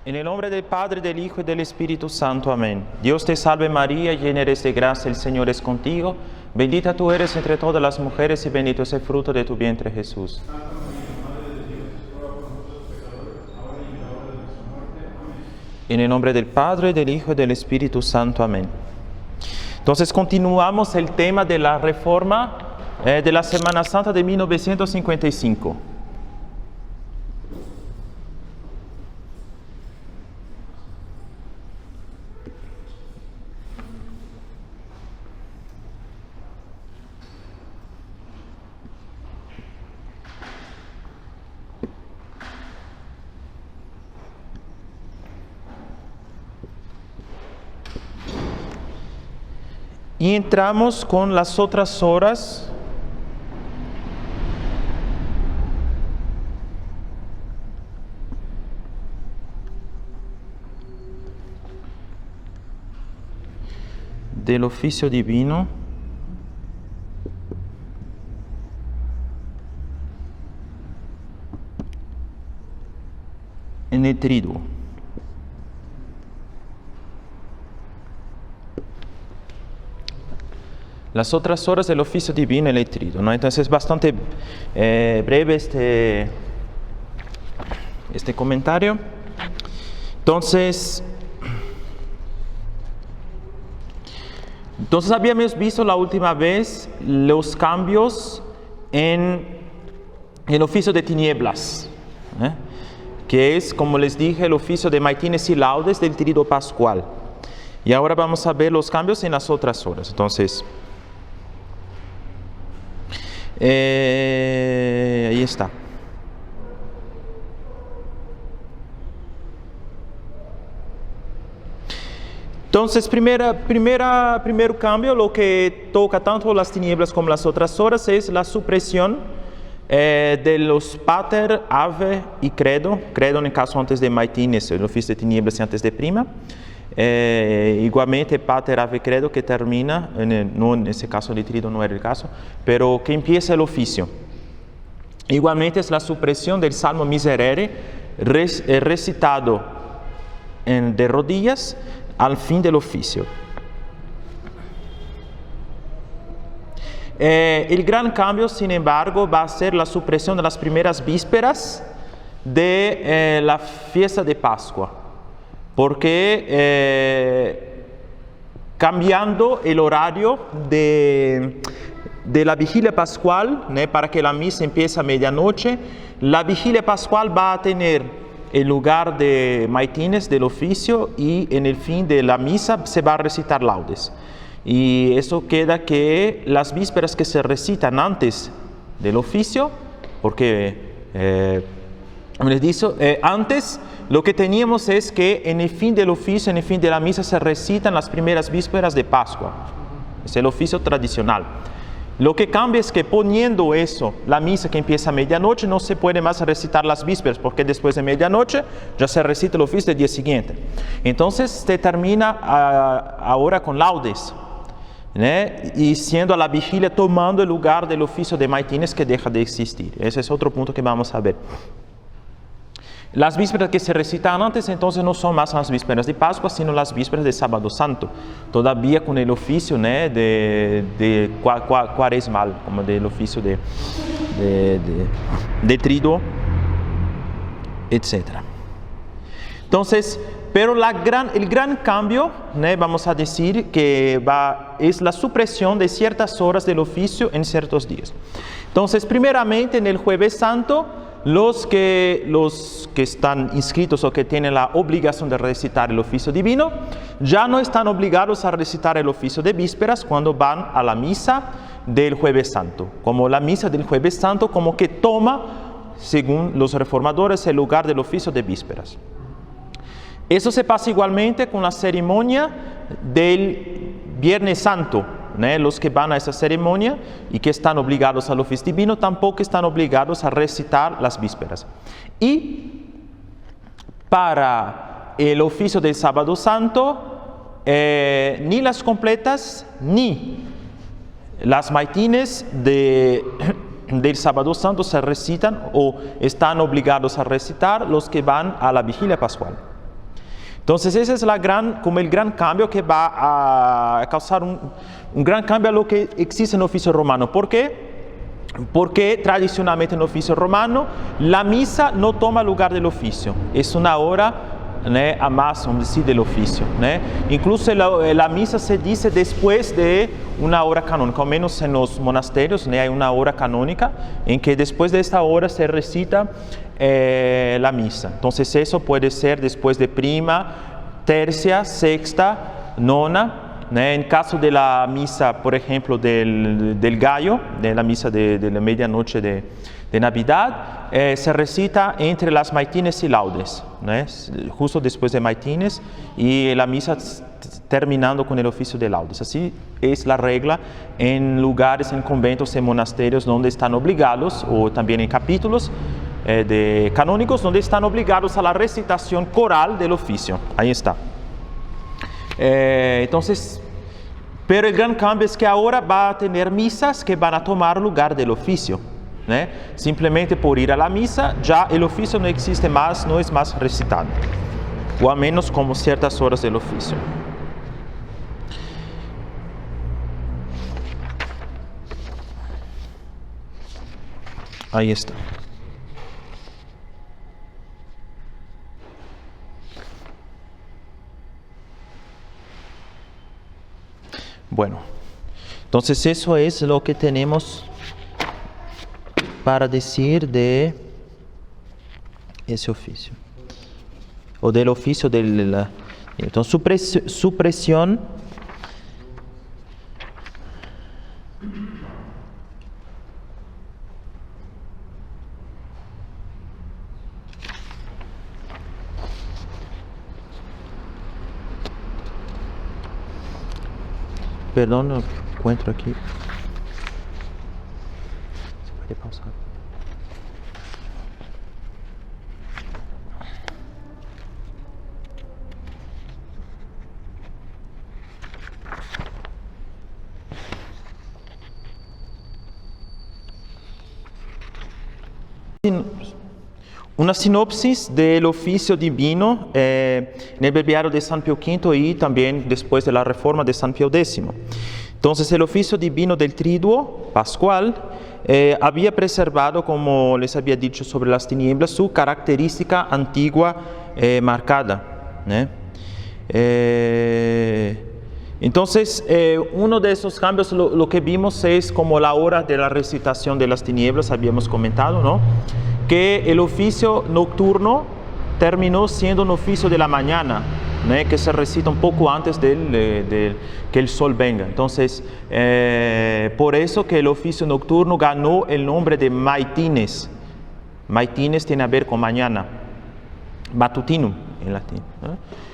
En el nombre del Padre, del Hijo y del Espíritu Santo. Amén. Dios te salve María, llena eres de gracia, el Señor es contigo. Bendita tú eres entre todas las mujeres y bendito es el fruto de tu vientre, Jesús. En el nombre del Padre, del Hijo y del Espíritu Santo. Amén. Entonces continuamos el tema de la reforma de la Semana Santa de 1955. Y entramos con las otras horas del oficio divino. En el triduo. Las otras horas del oficio divino en el triduo, ¿no? Entonces es bastante breve este comentario. Entonces habíamos visto la última vez los cambios en el oficio de tinieblas, que es, como les dije, el oficio de maitines y laudes del triduo pascual. Y ahora vamos a ver los cambios en las otras horas. Entonces, ahí está. Entonces, primer cambio, lo que toca tanto las tinieblas como las otras horas, es la supresión de los pater, ave y credo. Credo en el caso antes de maitines, el oficio de tinieblas y antes de prima. Igualmente pater, ave, credo, que termina, no en ese caso de triduo no era el caso, pero que empieza el oficio. Igualmente es la supresión del Salmo Miserere, recitado de rodillas al fin del oficio. El gran cambio, sin embargo, va a ser la supresión de las primeras vísperas de la fiesta de Pascua, porque cambiando el horario de la vigilia pascual, para que la misa empiece a medianoche, la vigilia pascual va a tener el lugar de maitines del oficio y en el fin de la misa se va a recitar laudes. Y eso queda que las vísperas que se recitan antes del oficio, porque como les dije, antes lo que teníamos es que en el fin del oficio, en el fin de la misa se recitan las primeras vísperas de Pascua. Es el oficio tradicional. Lo que cambia es que poniendo eso, la misa que empieza a medianoche, no se puede más recitar las vísperas, porque después de medianoche ya se recita el oficio del día siguiente. Entonces se termina ahora con laudes, y siendo a la vigilia tomando el lugar del oficio de maitines que deja de existir. Ese es otro punto que vamos a ver. Las vísperas que se recitan antes, entonces, no son más las vísperas de Pascua, sino las vísperas de Sábado Santo, todavía con el oficio de cuaresmal, como del oficio de triduo, etc. Entonces, pero el gran cambio, vamos a decir que es la supresión de ciertas horas del oficio en ciertos días. Entonces, primeramente en el Jueves Santo, los que están inscritos o que tienen la obligación de recitar el oficio divino, ya no están obligados a recitar el oficio de vísperas cuando van a la misa del Jueves Santo. Como la misa del Jueves Santo como que toma, según los reformadores, el lugar del oficio de vísperas. Eso se pasa igualmente con la ceremonia del Viernes Santo. Los que van a esa ceremonia y que están obligados al oficio divino tampoco están obligados a recitar las vísperas. Y para el oficio del Sábado Santo, ni las completas ni las maitines del Sábado Santo se recitan o están obligados a recitar los que van a la vigilia pascual. Entonces ese es como el gran cambio que va a causar un gran cambio a lo que existe en el oficio romano. ¿Por qué? Porque tradicionalmente en el oficio romano la misa no toma lugar del oficio, es una hora a más, vamos a decir, del oficio. Incluso la misa se dice después de una hora canónica, al menos en los monasterios hay una hora canónica en que después de esta hora se recita la misa. Entonces eso puede ser después de prima, tercia, sexta, nona. En caso de la misa, por ejemplo, del gallo, de la misa de la medianoche de Navidad, se recita entre las maitines y laudes, justo después de maitines, y la misa terminando con el oficio de laudes. Así es la regla en lugares, en conventos, en monasterios donde están obligados, o también en capítulos de canónicos, donde están obligados a la recitación coral del oficio. Ahí está. Entonces, pero el gran cambio es que ahora va a tener misas que van a tomar lugar del oficio. Simplemente por ir a la misa, ya el oficio no existe más, no es más recitado, o al menos como ciertas horas del oficio. Ahí está. Bueno, entonces eso es lo que tenemos para decir de ese oficio, o del oficio entonces supresión perdón, no encuentro aquí. Se puede pausar. Una sinopsis del oficio divino en el breviario de San Pío V y también después de la reforma de San Pío X. Entonces el oficio divino del Triduo Pascual había preservado, como les había dicho sobre las tinieblas, su característica antigua marcada. Entonces, uno de esos cambios, lo que vimos es como la hora de la recitación de las tinieblas, habíamos comentado, ¿no? Que el oficio nocturno terminó siendo un oficio de la mañana, que se recita un poco antes que el sol venga. Entonces, por eso que el oficio nocturno ganó el nombre de maitines. Maitines tiene a ver con mañana, matutinum en latín.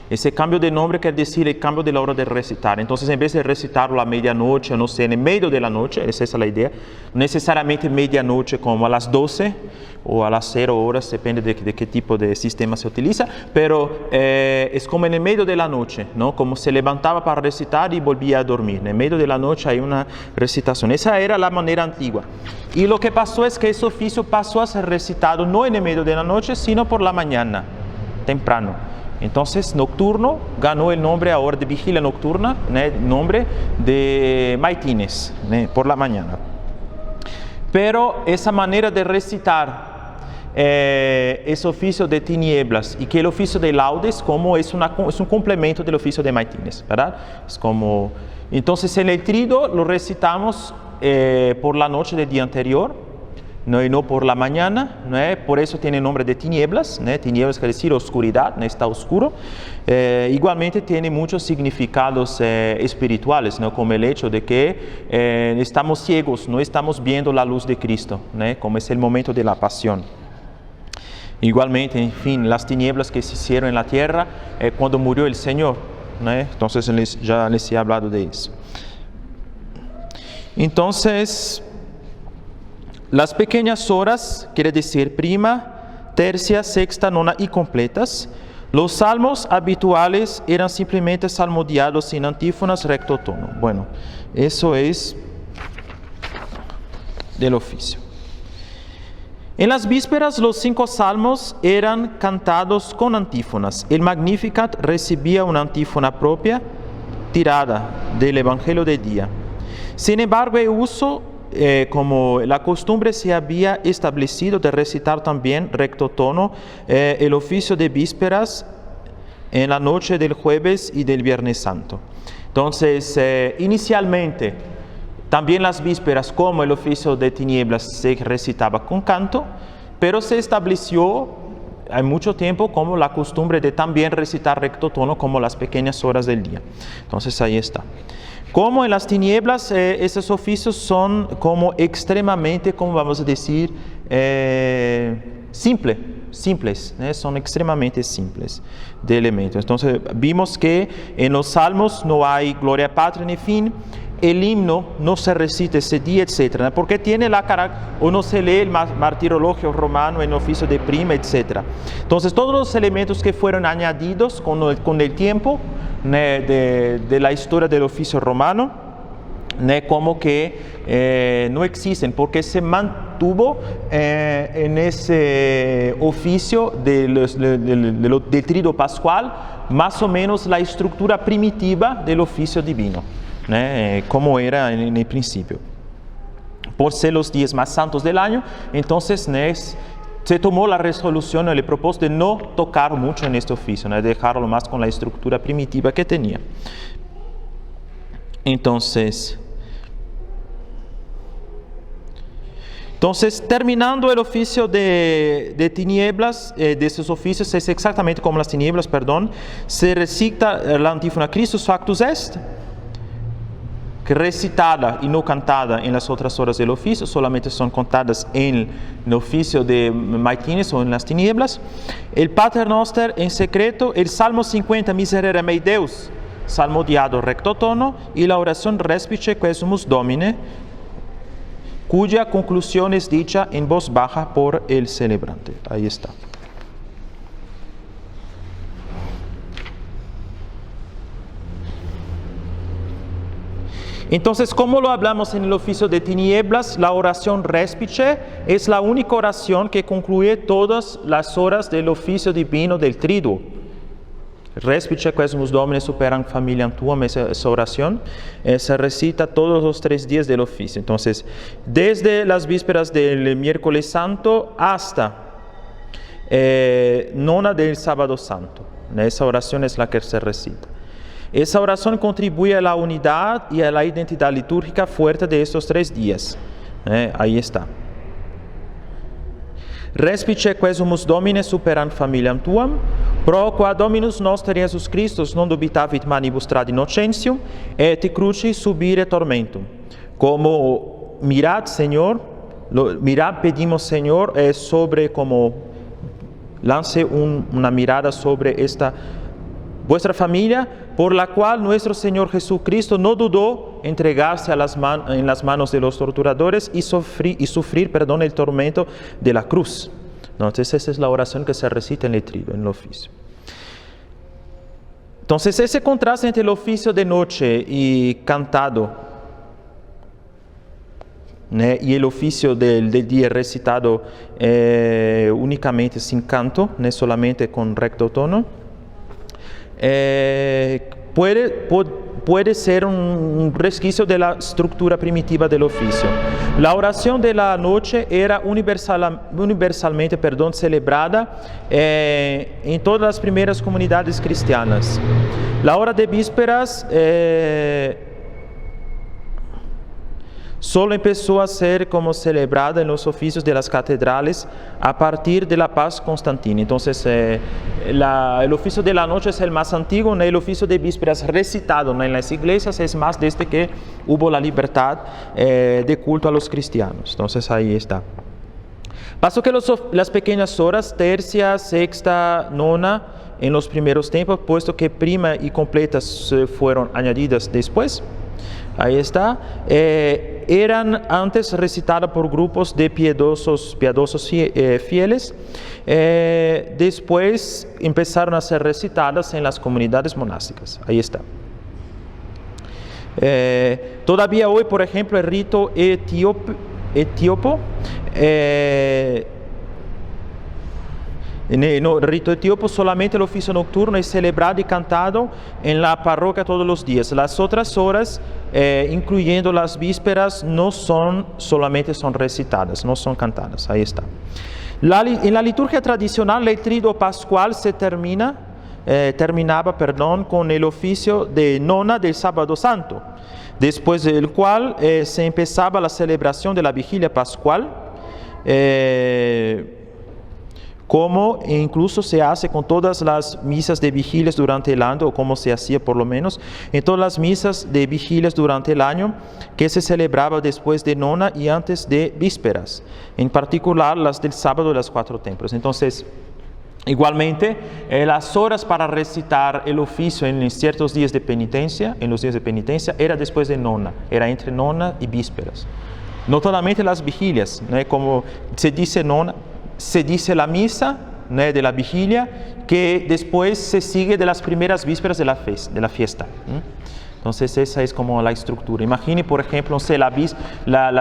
Ese cambio de nombre quiere decir el cambio de la hora de recitar. Entonces, en vez de recitarlo a medianoche, no sé, en el medio de la noche, esa es la idea, no necesariamente medianoche como a las 12 o a las 0 horas, depende de qué tipo de sistema se utiliza, pero es como en el medio de la noche, ¿no? Como se levantaba para recitar y volvía a dormir. En el medio de la noche hay una recitación. Esa era la manera antigua. Y lo que pasó es que ese oficio pasó a ser recitado no en el medio de la noche, sino por la mañana, temprano. Entonces, nocturno ganó el nombre ahora de vigilia nocturna, nombre de maitines, por la mañana. Pero esa manera de recitar ese oficio de tinieblas y que el oficio de laudes como es un complemento del oficio de maitines, ¿verdad? Es como, entonces en el triduo lo recitamos por la noche del día anterior, ¿no? Y no por la mañana, ¿no? Por eso tiene nombre de tinieblas, ¿no? Tinieblas quiere decir oscuridad, ¿no? Está oscuro. Igualmente tiene muchos significados espirituales, ¿no? Como el hecho de que estamos ciegos, no estamos viendo la luz de Cristo, ¿no? Como es el momento de la pasión. Igualmente, en fin, las tinieblas que se hicieron en la tierra cuando murió el Señor, ¿no? Entonces ya les he hablado de eso. Entonces, las pequeñas horas, quiere decir prima, tercia, sexta, nona y completas. Los salmos habituales eran simplemente salmodiados sin antífonas recto tono. Bueno, eso es del oficio. En las vísperas los 5 salmos eran cantados con antífonas. El Magnificat recibía una antífona propia tirada del Evangelio de día. Sin embargo, el uso, como la costumbre se había establecido de recitar también recto tono el oficio de vísperas en la noche del jueves y del Viernes Santo. Entonces, inicialmente, también las vísperas, como el oficio de tinieblas, se recitaba con canto, pero se estableció hay mucho tiempo como la costumbre de también recitar recto tono como las pequeñas horas del día. Entonces ahí está. Como en las tinieblas, esos oficios son como extremadamente, como vamos a decir, simples, son extremadamente simples de elementos. Entonces vimos que en los salmos no hay gloria patria ni fin, el himno no se recita ese día, etc., porque tiene la cara, o no se lee el martirologio romano en oficio de prima, etc. Entonces todos los elementos que fueron añadidos con el tiempo de la historia del oficio romano, como que no existen, porque se mantuvo en ese oficio del triduo pascual más o menos la estructura primitiva del oficio divino, como era en el principio. Por ser los días más santos del año, entonces se tomó la resolución, el propósito de no tocar mucho en este oficio, de dejarlo más con la estructura primitiva que tenía. Entonces, terminando el oficio de tinieblas, de esos oficios, es exactamente como las tinieblas, se recita la antífona Christus factus est, recitada y no cantada en las otras horas del oficio, solamente son contadas en el oficio de maitines o en las tinieblas. El Pater Noster en secreto, el Salmo 50, Miserere mei Deus, salmodiado recto tono, y la oración Respice quesumus Domine, cuya conclusión es dicha en voz baja por el celebrante. Ahí está. Entonces, como lo hablamos en el oficio de tinieblas, la oración Respice es la única oración que concluye todas las horas del oficio divino del triduo. Respice quesumus Domine superam familiam tuam, esa oración se recita todos los 3 días del oficio. Entonces, desde las vísperas del miércoles santo hasta nona del sábado santo, esa oración es la que se recita. Esa oración contribuye a la unidad y a la identidad litúrgica fuerte de estos 3 días. Ahí está. Respice quesumus Domine superam familiam tuam, pro qua Dominus noster Jesus Christus non dubitavit manibus trad innocentium, et cruci subire tormentum. Como mirad, Señor, pedimos, Señor, sobre como lance una mirada sobre esta vuestra familia, por la cual nuestro Señor Jesucristo no dudó entregarse en las manos de los torturadores y sufrir el tormento de la cruz. Entonces esa es la oración que se recita en el triduo, en el oficio. Entonces ese contraste entre el oficio de noche y cantado, y el oficio del día recitado únicamente sin canto, solamente con recto tono, puede ser un resquicio de la estructura primitiva del oficio. La oración de la noche era universalmente celebrada en todas las primeras comunidades cristianas. La hora de vísperas solo empezó a ser como celebrada en los oficios de las catedrales a partir de la paz constantina. Entonces, el oficio de la noche es el más antiguo, el oficio de vísperas recitado en las iglesias es más desde que hubo la libertad de culto a los cristianos. Entonces, ahí está. Pasó que las pequeñas horas, tercia, sexta, nona, en los primeros tiempos, puesto que prima y completas fueron añadidas después. Ahí está. Eran antes recitadas por grupos de piadosos fieles. Después empezaron a ser recitadas en las comunidades monásticas. Ahí está. Todavía hoy, por ejemplo, el rito etíope En el rito etíope solamente el oficio nocturno es celebrado y cantado en la parroquia todos los días. Las otras horas, incluyendo las vísperas, no son solamente son recitadas, no son cantadas. Ahí está. En la liturgia tradicional, el triduo pascual se terminaba con el oficio de nona del sábado santo, después del cual se empezaba la celebración de la vigilia pascual, como incluso se hace con todas las misas de vigilias durante el año, o como se hacía por lo menos en todas las misas de vigilias durante el año que se celebraba después de nona y antes de vísperas, en particular las del sábado de los 4 templos. Entonces, igualmente, las horas para recitar el oficio en ciertos días de penitencia, en los días de penitencia, era después de nona, era entre nona y vísperas. No solamente las vigilias, ¿no? Como se dice nona, se dice la misa, ¿no?, de la vigilia, que después se sigue de las primeras vísperas de la fiesta. Entonces esa es como la estructura. Imagine, por ejemplo, no sé, la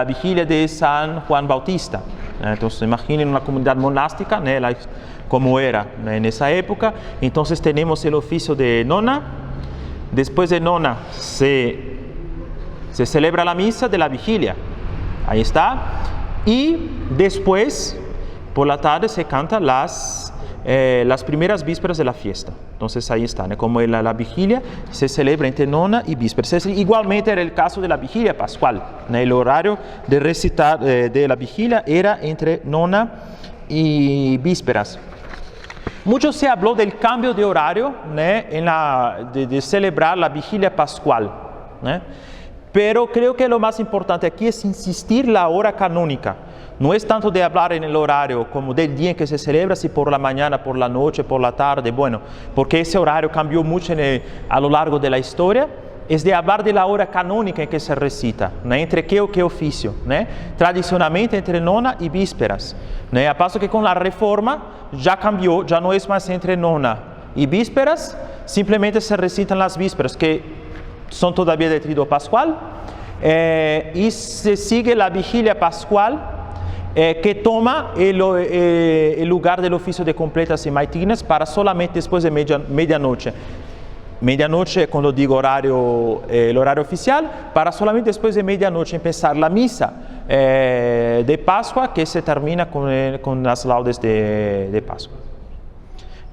vigilia de San Juan Bautista. Entonces imaginen una comunidad monástica, ¿no?, como era, ¿no?, en esa época. Entonces tenemos el oficio de nona. Después de nona se celebra la misa de la vigilia. Ahí está. Y después, por la tarde, se cantan las primeras vísperas de la fiesta. Entonces ahí está, ¿no?, como la vigilia se celebra entre nona y vísperas. Igualmente era el caso de la vigilia pascual, ¿no? El horario de recitar de la vigilia era entre nona y vísperas. Mucho se habló del cambio de horario, ¿no?, de celebrar la vigilia pascual, ¿no? Pero creo que lo más importante aquí es insistir la hora canónica. No es tanto de hablar en el horario como del día en que se celebra, si por la mañana, por la noche, por la tarde, bueno, porque ese horario cambió mucho a lo largo de la historia. Es de hablar de la hora canónica en que se recita, ¿no?, entre qué o qué oficio, ¿no? Tradicionalmente entre nona y vísperas, ¿no? A paso que con la reforma ya cambió, ya no es más entre nona y vísperas, simplemente se recitan las vísperas, que son todavía de triduo pascual, y se sigue la vigilia pascual, que toma el lugar del oficio de completas y maitinas para solamente después de medianoche. Medianoche, cuando digo el horario oficial, para solamente después de medianoche empezar la misa de Pascua, que se termina con las laudes de Pascua.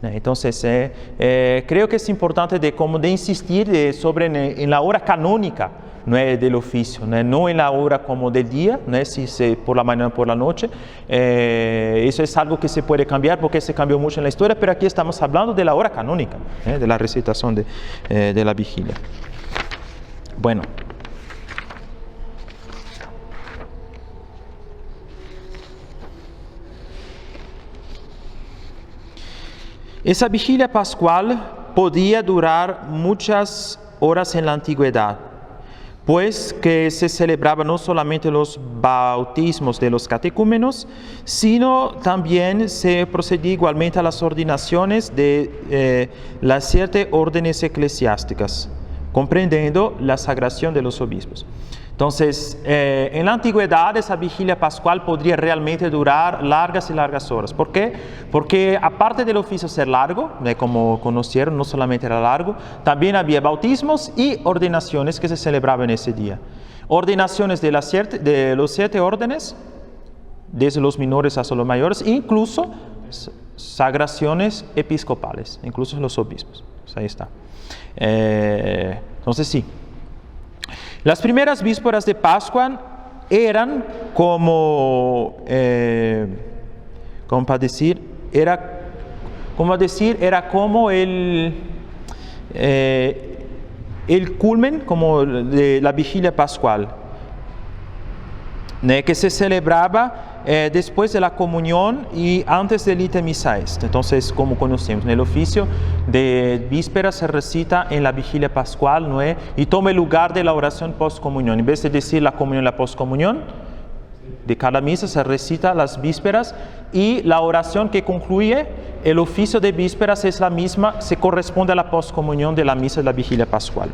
Entonces, creo que es importante de insistir en la hora canónica, no es del oficio, no en la hora como del día, no es si por la mañana o por la noche. Eso es algo que se puede cambiar porque se cambió mucho en la historia, pero aquí estamos hablando de la hora canónica, de la recitación de la vigilia. Bueno. Esa vigilia pascual podía durar muchas horas en la antigüedad, pues que se celebraban no solamente los bautismos de los catecúmenos, sino también se procedía igualmente a las ordenaciones de las 7 órdenes eclesiásticas, comprendiendo la sagración de los obispos. Entonces, en la antigüedad esa vigilia pascual podría realmente durar largas y largas horas. ¿Por qué? Porque aparte del oficio ser largo, como conocieron, no solamente era largo, también había bautismos y ordenaciones que se celebraban ese día. Ordenaciones de los 7 órdenes, desde los menores hasta los mayores, e incluso sagraciones episcopales, incluso los obispos. Pues ahí está. Entonces sí. Las primeras vísperas de Pascua eran era como el culmen como de la vigilia pascual, que se celebraba después de la comunión y antes del ite missa est. Entonces, como conocemos, en el oficio de víspera se recita en la vigilia pascual, ¿no? Y toma el lugar de la oración postcomunión. En vez de decir la comunión y la postcomunión de cada misa, se recita las vísperas, y la oración que concluye el oficio de vísperas es la misma, se corresponde a la postcomunión de la misa de la vigilia pascual.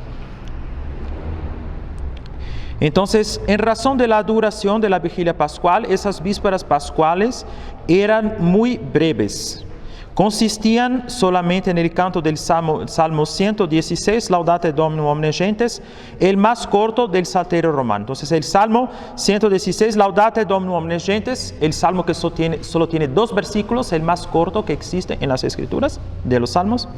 Entonces, en razón de la duración de la vigilia pascual, esas vísperas pascuales eran muy breves, Consistían solamente en el canto del Salmo 116, Laudate Domino omnes gentes, el más corto del Salterio romano. Entonces el Salmo 116, Laudate Domino omnes gentes, el Salmo que solo tiene 2 versículos, el más corto que existe en las Escrituras de los Salmos.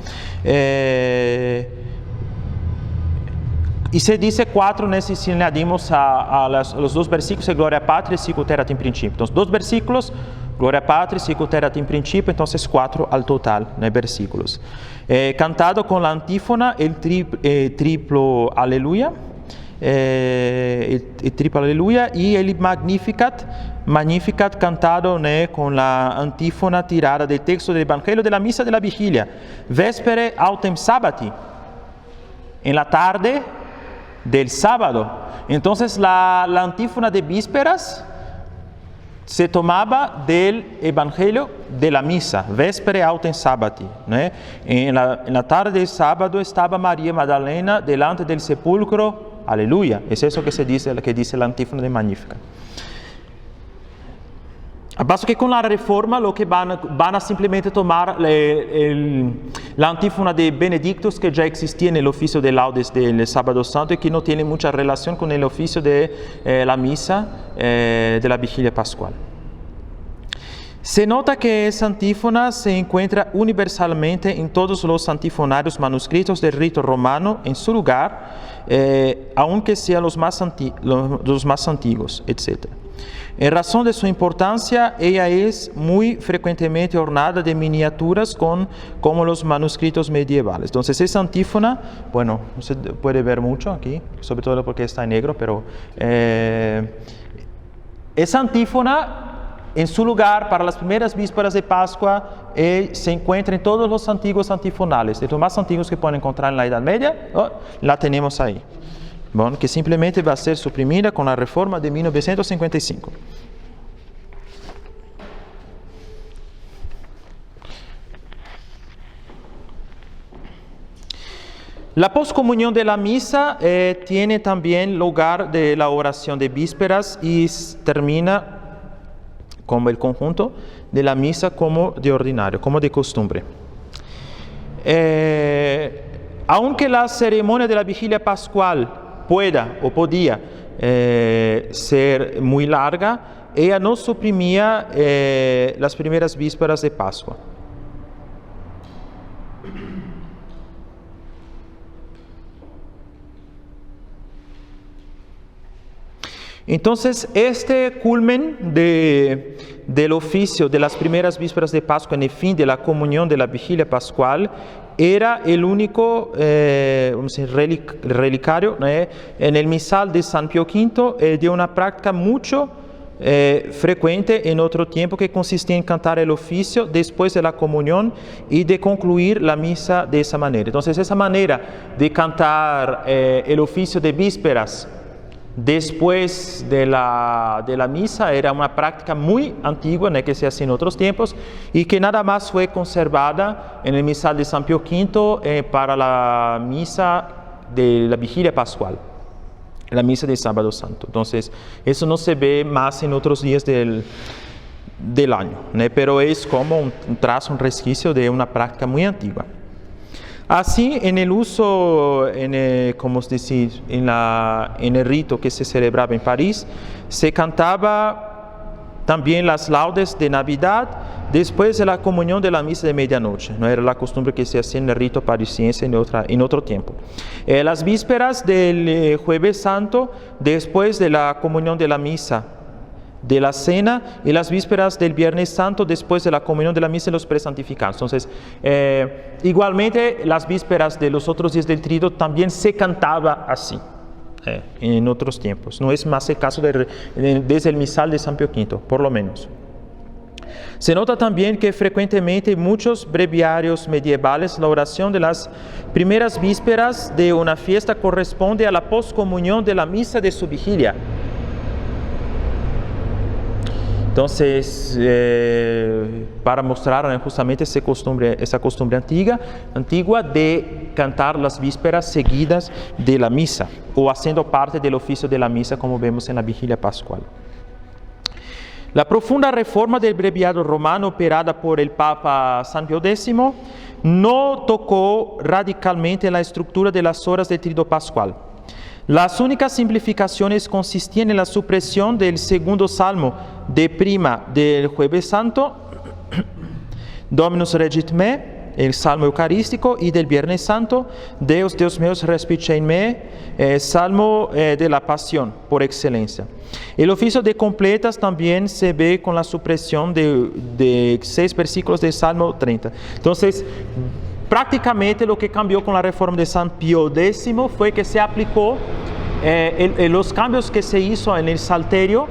Y se dice 4, si añadimos a los 2 versículos, Gloria Patri, sicut erat in principio. Entonces 2 versículos, Gloria Patri, sicut erat in principio, entonces 4 al total, versículos. Cantado con la antífona, el triplo Aleluya, el triplo Aleluya, y el Magnificat cantado con la antífona tirada del texto del Evangelio de la Misa de la Vigilia. Vespere autem Sabbati, en la tarde del sábado. Entonces la antífona de vísperas se tomaba del Evangelio de la Misa, Vespere autem Sabbati. En la tarde del sábado estaba María Magdalena delante del sepulcro, aleluya. Es eso que dice la antífona de Magnífica. Paso que con la reforma lo que van a simplemente tomar la antífona de Benedictus que ya existía en el oficio de laudes del Sábado Santo y que no tiene mucha relación con el oficio de la misa de la Vigilia Pascual. Se nota que esa antífona se encuentra universalmente en todos los antifonarios manuscritos del rito romano en su lugar, aunque sean los más antiguos, etc. En razón de su importancia, ella es muy frecuentemente ornada de miniaturas como los manuscritos medievales. Entonces, esa antífona, bueno, no se puede ver mucho aquí, sobre todo porque está en negro, pero esa antífona, en su lugar, para las primeras vísperas de Pascua, se encuentra en todos los antiguos antifonales, de los más antiguos que pueden encontrar en la Edad Media, la tenemos ahí. Bueno, que simplemente va a ser suprimida con la reforma de 1955. La poscomunión de la misa tiene también lugar de la oración de vísperas y termina como el conjunto de la misa como de ordinario, como de costumbre. Aunque la ceremonia de la Vigilia Pascual podía ser muy larga, ella no suprimía las primeras vísperas de Pascua. Entonces, este culmen del oficio de las primeras vísperas de Pascua en el fin de la comunión de la Vigilia Pascual era el único relicario en el misal de San Pío V de una práctica mucho frecuente en otro tiempo, que consistía en cantar el oficio después de la comunión y de concluir la misa de esa manera. Entonces, esa manera de cantar el oficio de vísperas después de la misa era una práctica muy antigua, que se hacía en otros tiempos y que nada más fue conservada en el misal de San Pío V para la misa de la Vigilia Pascual, la misa del Sábado Santo. Entonces, eso no se ve más en otros días del año, pero es como un trazo, un resquicio de una práctica muy antigua. Así, en el uso, en el rito que se celebraba en París, se cantaba también las laudes de Navidad después de la comunión de la misa de medianoche. No era la costumbre que se hacía en el rito parisiense en otro tiempo. Las vísperas del Jueves Santo, después de la comunión de la misa de la cena, y las vísperas del Viernes Santo después de la comunión de la misa de los presantificados. Entonces, igualmente las vísperas de los otros días del Tríodo también se cantaba así en otros tiempos. No es más el caso desde el misal de San Pío V, por lo menos. Se nota también que frecuentemente en muchos breviarios medievales la oración de las primeras vísperas de una fiesta corresponde a la poscomunión de la misa de su vigilia. Entonces, para mostrar justamente esa costumbre antigua de cantar las vísperas seguidas de la misa o haciendo parte del oficio de la misa, como vemos en la Vigilia Pascual. La profunda reforma del breviario romano operada por el Papa San Pío X no tocó radicalmente la estructura de las horas del Triduo Pascual. Las únicas simplificaciones consistían en la supresión del segundo salmo de prima del Jueves Santo, Dominus regit me, el salmo eucarístico, y del Viernes Santo, Deus, Deus meus, respice in me, salmo de la pasión por excelencia. El oficio de completas también se ve con la supresión de 6 versículos del Salmo 30. Entonces, prácticamente lo que cambió con la reforma de San Pío X fue que se aplicó los cambios que se hizo en el Salterio,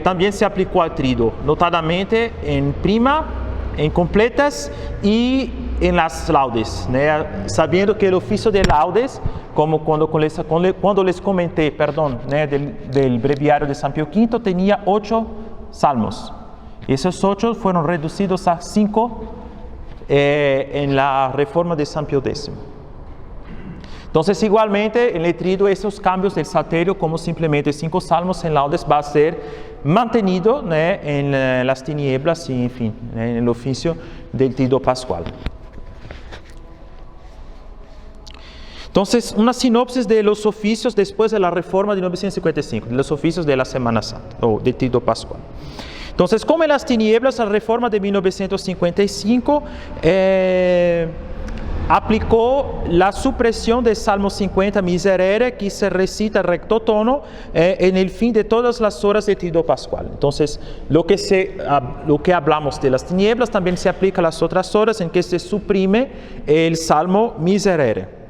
también se aplicó al Triduo, notadamente en prima, en completas y en las laudes, ¿no? Sabiendo que el oficio de laudes, como cuando les comenté, ¿no? del breviario de San Pío V, tenía 8 salmos. Esos 8 fueron reducidos a 5 en la reforma de San Pío X. Entonces, igualmente, en el Triduo, esos cambios del Salterio, como simplemente 5 salmos en laudes, va a ser mantenido, ¿no? en las tinieblas y, en fin, en el oficio del Triduo Pascual. Entonces, una sinopsis de los oficios después de la reforma de 1955, de los oficios de la Semana Santa, o del Triduo Pascual. Entonces, como en las tinieblas, la reforma de 1955 aplicó la supresión del Salmo 50 Miserere, que se recita recto tono en el fin de todas las horas del Triduo Pascual. Entonces, lo que hablamos de las tinieblas también se aplica a las otras horas en que se suprime el Salmo Miserere.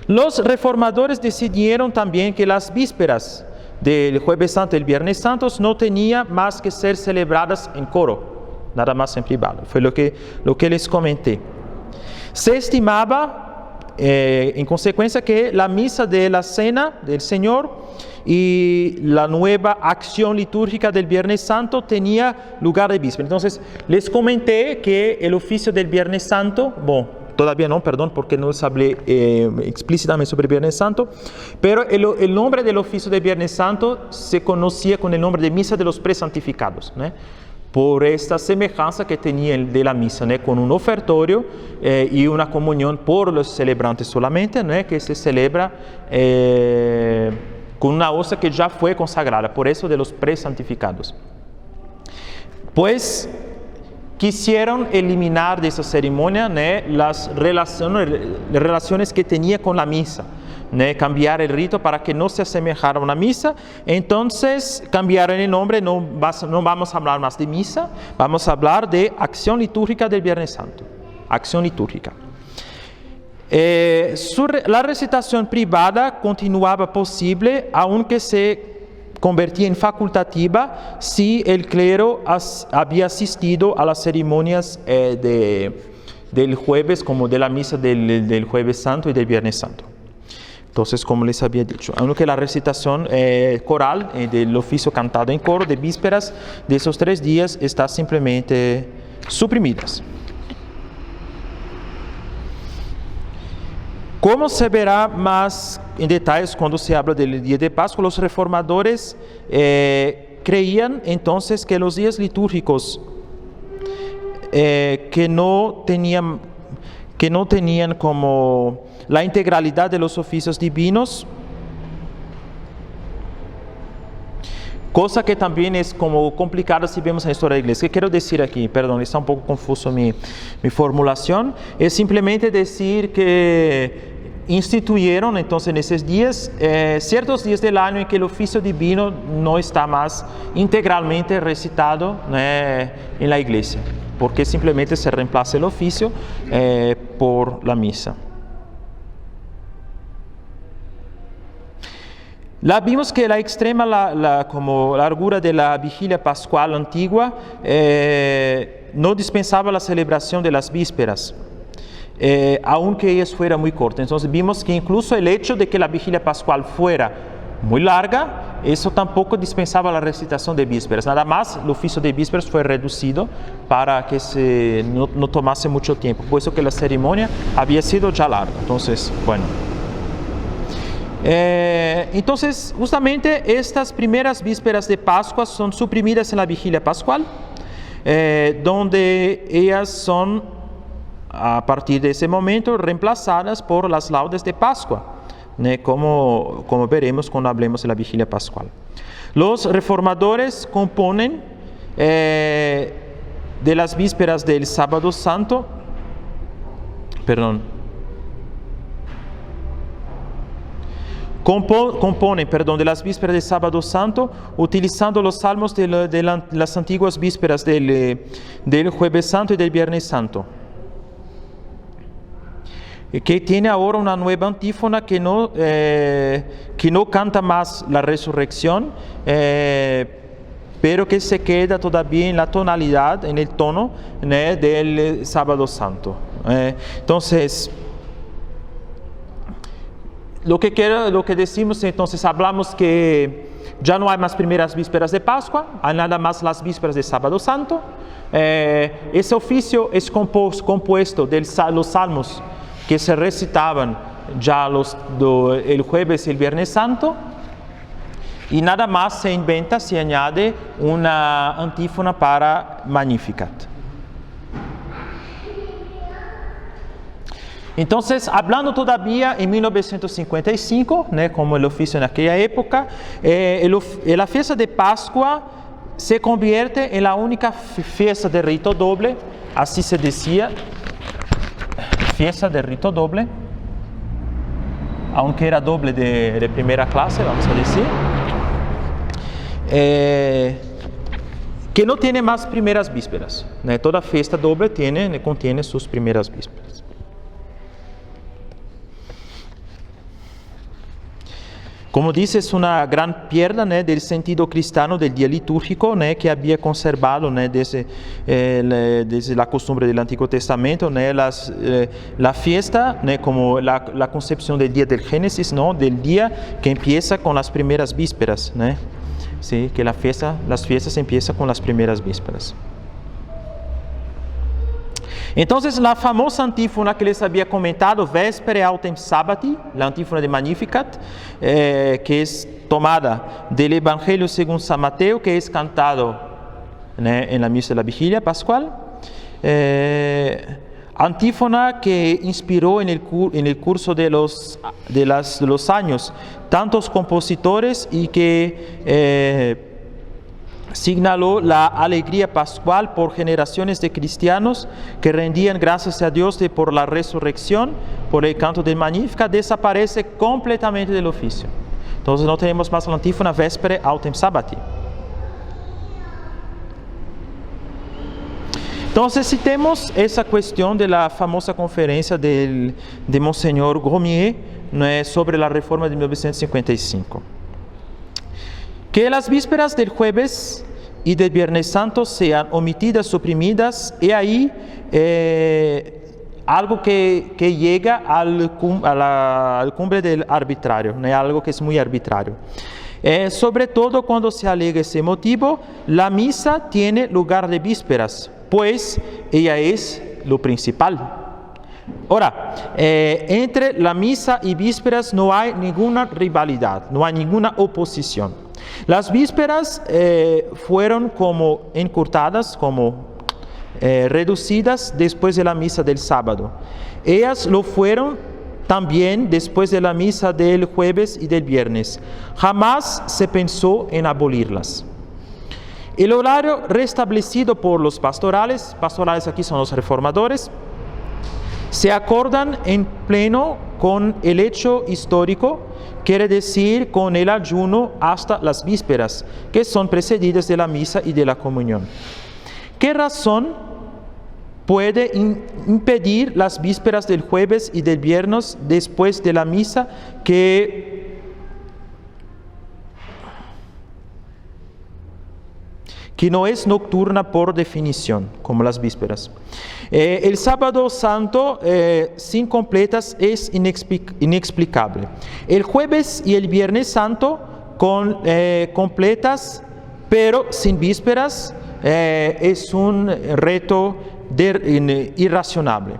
Los reformadores decidieron también que las vísperas del Jueves Santo y el Viernes Santo no tenían más que ser celebradas en coro, nada más en privado. Fue lo que les comenté. Se estimaba, en consecuencia, que la misa de la Cena del Señor y la nueva acción litúrgica del Viernes Santo tenía lugar de víspera. Entonces, les comenté que el oficio del Viernes Santo, todavía no, perdón, porque no les hablé explícitamente sobre el Viernes Santo, pero el nombre del oficio del Viernes Santo se conocía con el nombre de Misa de los Presantificados, ¿no? Por esta semejanza que tenía de la misa, ¿no? Con un ofertorio y una comunión por los celebrantes solamente, ¿no? Que se celebra con una hostia que ya fue consagrada, por eso de los presantificados. Pues quisieron eliminar de esa ceremonia, ¿no? las relaciones que tenía con la misa, ¿no? Cambiar el rito para que no se asemejara a una misa. Entonces cambiaron el nombre, no vamos a hablar más de misa, vamos a hablar de acción litúrgica del Viernes Santo, acción litúrgica. La recitación privada continuaba posible, aunque se convertía en facultativa si el clero había asistido a las ceremonias del jueves, como de la misa del Jueves Santo y del Viernes Santo. Entonces, como les había dicho, aunque la recitación coral del oficio cantado en coro de vísperas de esos 3 días está simplemente suprimidas. Como se verá más en detalles cuando se habla del día de Pascua, los reformadores creían entonces que los días litúrgicos que no tenían como la integralidad de los oficios divinos, cosa que también es como complicada si vemos en la historia de la iglesia. ¿Qué quiero decir aquí? Perdón, está un poco confuso mi formulación. Es simplemente decir que instituyeron entonces en esos días, ciertos días del año en que el oficio divino no está más integralmente recitado en la iglesia, porque simplemente se reemplaza el oficio por la misa. Vimos que la extrema como largura de la vigilia pascual antigua no dispensaba la celebración de las vísperas, aunque ellas fueran muy cortas. Entonces vimos que incluso el hecho de que la vigilia pascual fuera muy larga, eso tampoco dispensaba la recitación de vísperas. Nada más el oficio de vísperas fue reducido para que no tomase mucho tiempo, puesto que la ceremonia había sido ya larga. Entonces, bueno. Entonces, justamente estas primeras vísperas de Pascua son suprimidas en la vigilia pascual, donde ellas son, a partir de ese momento, reemplazadas por las laudes de Pascua, como veremos cuando hablemos de la vigilia pascual. Los reformadores componen de las vísperas del sábado santo, componen de las vísperas del sábado santo utilizando los salmos de las antiguas vísperas del jueves santo y del viernes santo, que tiene ahora una nueva antífona que no canta más la resurrección, pero que se queda todavía en la tonalidad, en el tono del sábado santo. Entonces, lo que decimos, entonces, hablamos que ya no hay más primeras vísperas de Pascua, hay nada más las vísperas de sábado santo. Ese oficio es compuesto de los salmos que se recitaban ya el jueves y el viernes santo, y nada más se inventa, se añade una antífona para Magnificat. Entonces, hablando todavía en 1955, como el oficio en aquella época, la fiesta de Pascua se convierte en la única fiesta de rito doble, así se decía, fiesta de rito doble, aunque era doble de primera clase, vamos a decir, que no tiene más primeras vísperas. Toda fiesta doble contiene sus primeras vísperas. Como dice, es una gran pérdida del sentido cristiano del día litúrgico que había conservado desde la costumbre del Antiguo Testamento, la fiesta, como la concepción del día del Génesis, del día que empieza con las primeras vísperas, sí, que las fiestas empiezan con las primeras vísperas. Entonces, la famosa antífona que les había comentado, Vespere Autem Sabbati, la antífona de Magnificat, que es tomada del Evangelio según San Mateo, que es cantado en la misa de la vigilia pascual, antífona que inspiró en el curso de los años tantos compositores y que señaló la alegría pascual por generaciones de cristianos que rendían gracias a Dios por la resurrección, por el canto del Magnificat, desaparece completamente del oficio. Entonces no tenemos más la antífona Vespere Autem Sabbati. Entonces citemos esa cuestión de la famosa conferencia de Monseñor Gromier sobre la reforma de 1955. Que las vísperas del jueves y del viernes santo sean omitidas, suprimidas, y ahí algo que llega al cumbre del arbitrario, algo que es muy arbitrario. Sobre todo cuando se alega ese motivo, la misa tiene lugar de vísperas, pues ella es lo principal. Ahora, entre la misa y vísperas no hay ninguna rivalidad, no hay ninguna oposición. Las vísperas fueron como encurtadas, como reducidas después de la misa del sábado. Ellas lo fueron también después de la misa del jueves y del viernes. Jamás se pensó en abolirlas. El horario restablecido por los pastorales aquí son los reformadores, se acordan en pleno con el hecho histórico, quiere decir con el ayuno hasta las vísperas, que son precedidas de la misa y de la comunión. ¿Qué razón puede impedir las vísperas del jueves y del viernes después de la misa que no es nocturna por definición, como las vísperas? El sábado santo sin completas es inexplicable. El jueves y el viernes santo con completas, pero sin vísperas, es un reto irrazonable.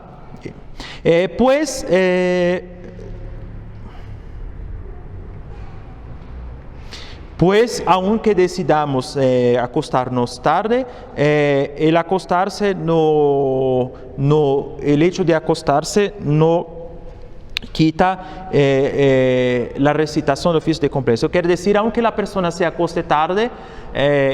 Pues, aunque decidamos acostarnos tarde, el acostarse el hecho de acostarse no quita la recitación del oficio de completas. Eso quiere decir, aunque la persona se acueste tarde,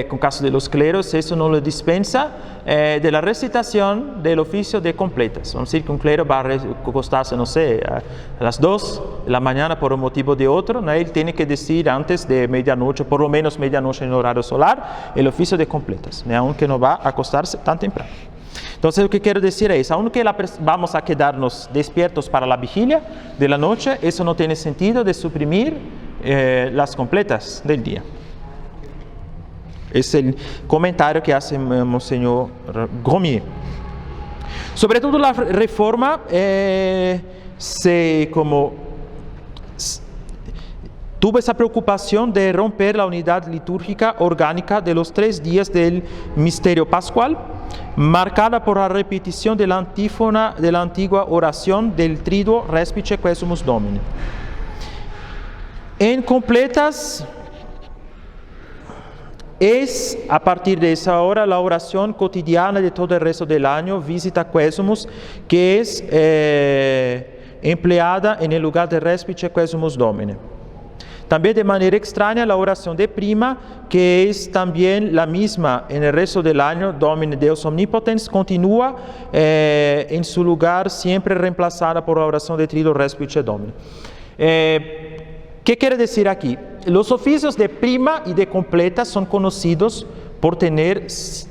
con caso de los cleros, eso no lo dispensa de la recitación del oficio de completas. Vamos a decir que un clero va a acostarse, no sé, a las 2 de la mañana por un motivo de otro, ¿no? Él tiene que decir antes de medianoche, por lo menos medianoche en el horario solar, el oficio de completas, ¿no? Aunque no va a acostarse tan temprano. Entonces, lo que quiero decir es, aunque vamos a quedarnos despiertos para la vigilia de la noche, eso no tiene sentido de suprimir las completas del día. Es el comentario que hace Monseñor Gromier. Sobre todo la reforma tuvo esa preocupación de romper la unidad litúrgica orgánica de los 3 días del misterio pascual, marcada por la repetición de la antífona de la antigua oración del Triduo Respice Quesumus Domini. En completas es, a partir de esa hora, la oración cotidiana de todo el resto del año, Visita Quesumus, que es empleada en el lugar de Respice Quesumus Domini. También de manera extraña la oración de prima, que es también la misma en el resto del año, Domine Deus Omnipotens, continúa en su lugar, siempre reemplazada por la oración de Triduo Respice Domini. ¿Qué quiere decir aquí? Los oficios de prima y de completa son conocidos por tener,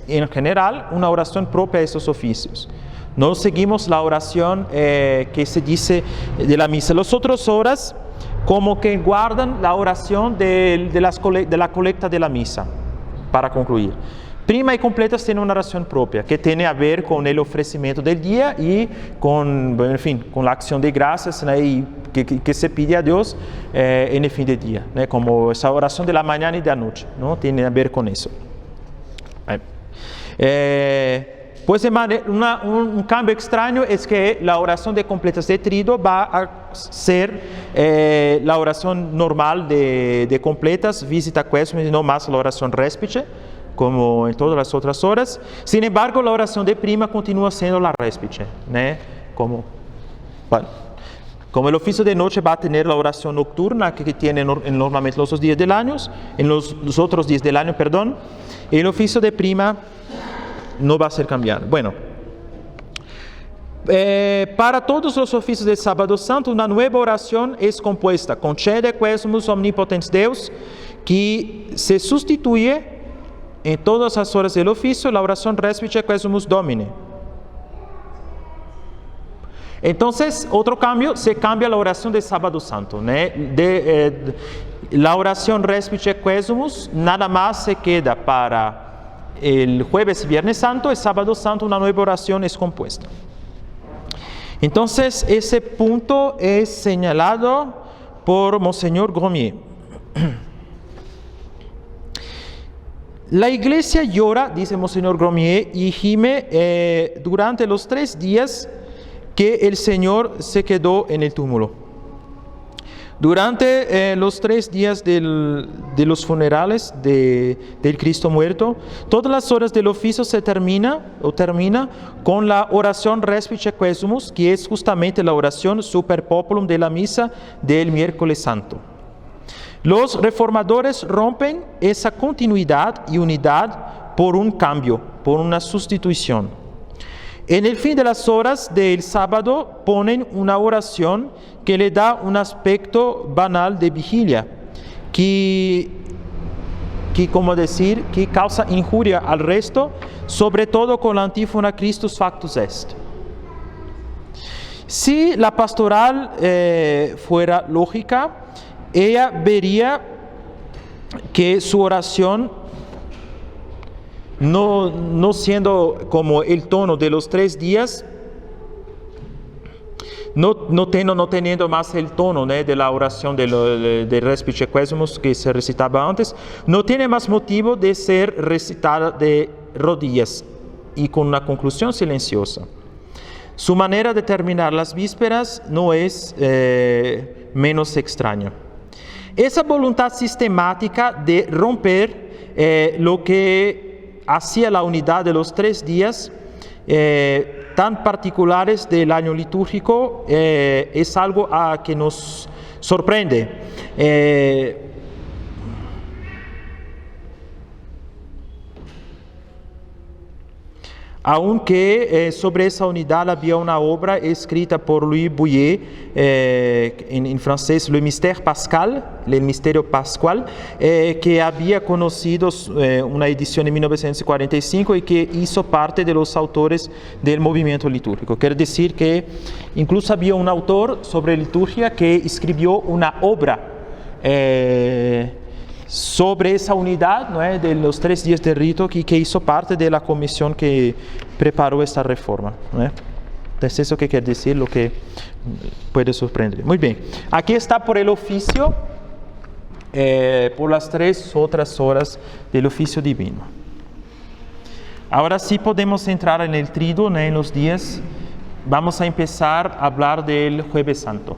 en general, una oración propia a esos oficios. No seguimos la oración que se dice de la misa. Las otras horas como que guardan la oración de la colecta de la misa, para concluir. Prima y completas tienen una oración propia, que tiene a ver con el ofrecimiento del día y con la acción de gracias, ¿no? Y que se pide a Dios en el fin del día, ¿no? Como esa oración de la mañana y de la noche, ¿no? Tiene a ver con eso. Pues un cambio extraño es que la oración de completas de Triduo va a ser la oración normal de completas, Visita Quesumus, y no más la oración Respice, como en todas las otras horas. Sin embargo, la oración de prima continúa siendo la Respice, ¿no? Como el oficio de noche va a tener la oración nocturna que tiene normalmente los días del año, en los otros días del año, perdón, el oficio de prima no va a ser cambiado. Bueno, para todos los oficios del Sábado Santo, una nueva oración es compuesta, Concede Quesumus Omnipotens Deus, que se sustituye en todas las horas del oficio la oración Respice Quesumus Domini. Entonces, otro cambio, se cambia la oración del Sábado Santo, ¿no? La oración Respice Quesumus nada más se queda para el jueves y viernes santo, el sábado santo una nueva oración es compuesta. Entonces, ese punto es señalado por Monseñor Gromier. La iglesia llora, dice Monseñor Gromier, y gime durante los 3 días que el Señor se quedó en el túmulo. Durante los 3 días de los funerales del Cristo muerto, todas las horas del oficio termina con la oración Respice Quesumus, que es justamente la oración super populum de la misa del miércoles santo. Los reformadores rompen esa continuidad y unidad por un cambio, por una sustitución. En el fin de las horas del sábado ponen una oración que le da un aspecto banal de vigilia, que causa injuria al resto, sobre todo con la antífona Christus factus est. Si la pastoral fuera lógica, ella vería que su oración, no siendo como el tono de los 3 días, no teniendo más el tono, ¿no?, de la oración de Respice Quesumus que se recitaba antes, no tiene más motivo de ser recitada de rodillas y con una conclusión silenciosa. Su manera de terminar las vísperas no es menos extraña. Esa voluntad sistemática de romper lo que hacía la unidad de los 3 días tan particulares del año litúrgico es algo que nos sorprende. Aunque sobre esa unidad había una obra escrita por Louis Bouyer, en francés, Le Mystère Pascal, el misterio pascual, que había conocido una edición en 1945 y que hizo parte de los autores del movimiento litúrgico. Quiere decir que incluso había un autor sobre liturgia que escribió una obra sobre esa unidad, ¿no?, de los 3 días de rito que hizo parte de la comisión que preparó esta reforma, ¿no? Entonces eso que quiere decir, lo que puede sorprender. Muy bien, aquí está por el oficio, por las 3 otras horas del oficio divino. Ahora sí podemos entrar en el triduo, ¿no?, en los días. Vamos a empezar a hablar del Jueves Santo.